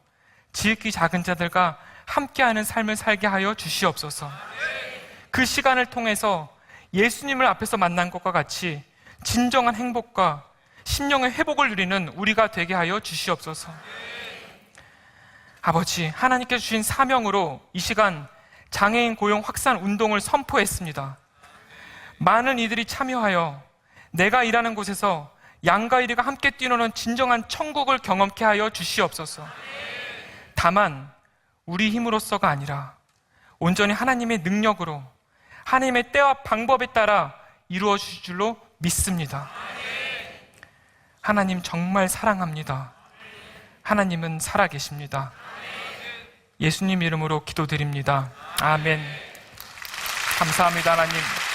지극히 작은 자들과 함께하는 삶을 살게 하여 주시옵소서. 그 시간을 통해서 예수님을 앞에서 만난 것과 같이 진정한 행복과 심령의 회복을 누리는 우리가 되게 하여 주시옵소서. 아버지, 하나님께서 주신 사명으로 이 시간 장애인 고용 확산 운동을 선포했습니다. 많은 이들이 참여하여 내가 일하는 곳에서 양과 이리가 함께 뛰노는 진정한 천국을 경험케 하여 주시옵소서. 다만 우리 힘으로서가 아니라 온전히 하나님의 능력으로 하나님의 때와 방법에 따라 이루어 주실 줄로 믿습니다. 하나님 정말 사랑합니다. 하나님은 살아계십니다. 예수님 이름으로 기도드립니다. 아멘. 감사합니다, 하나님.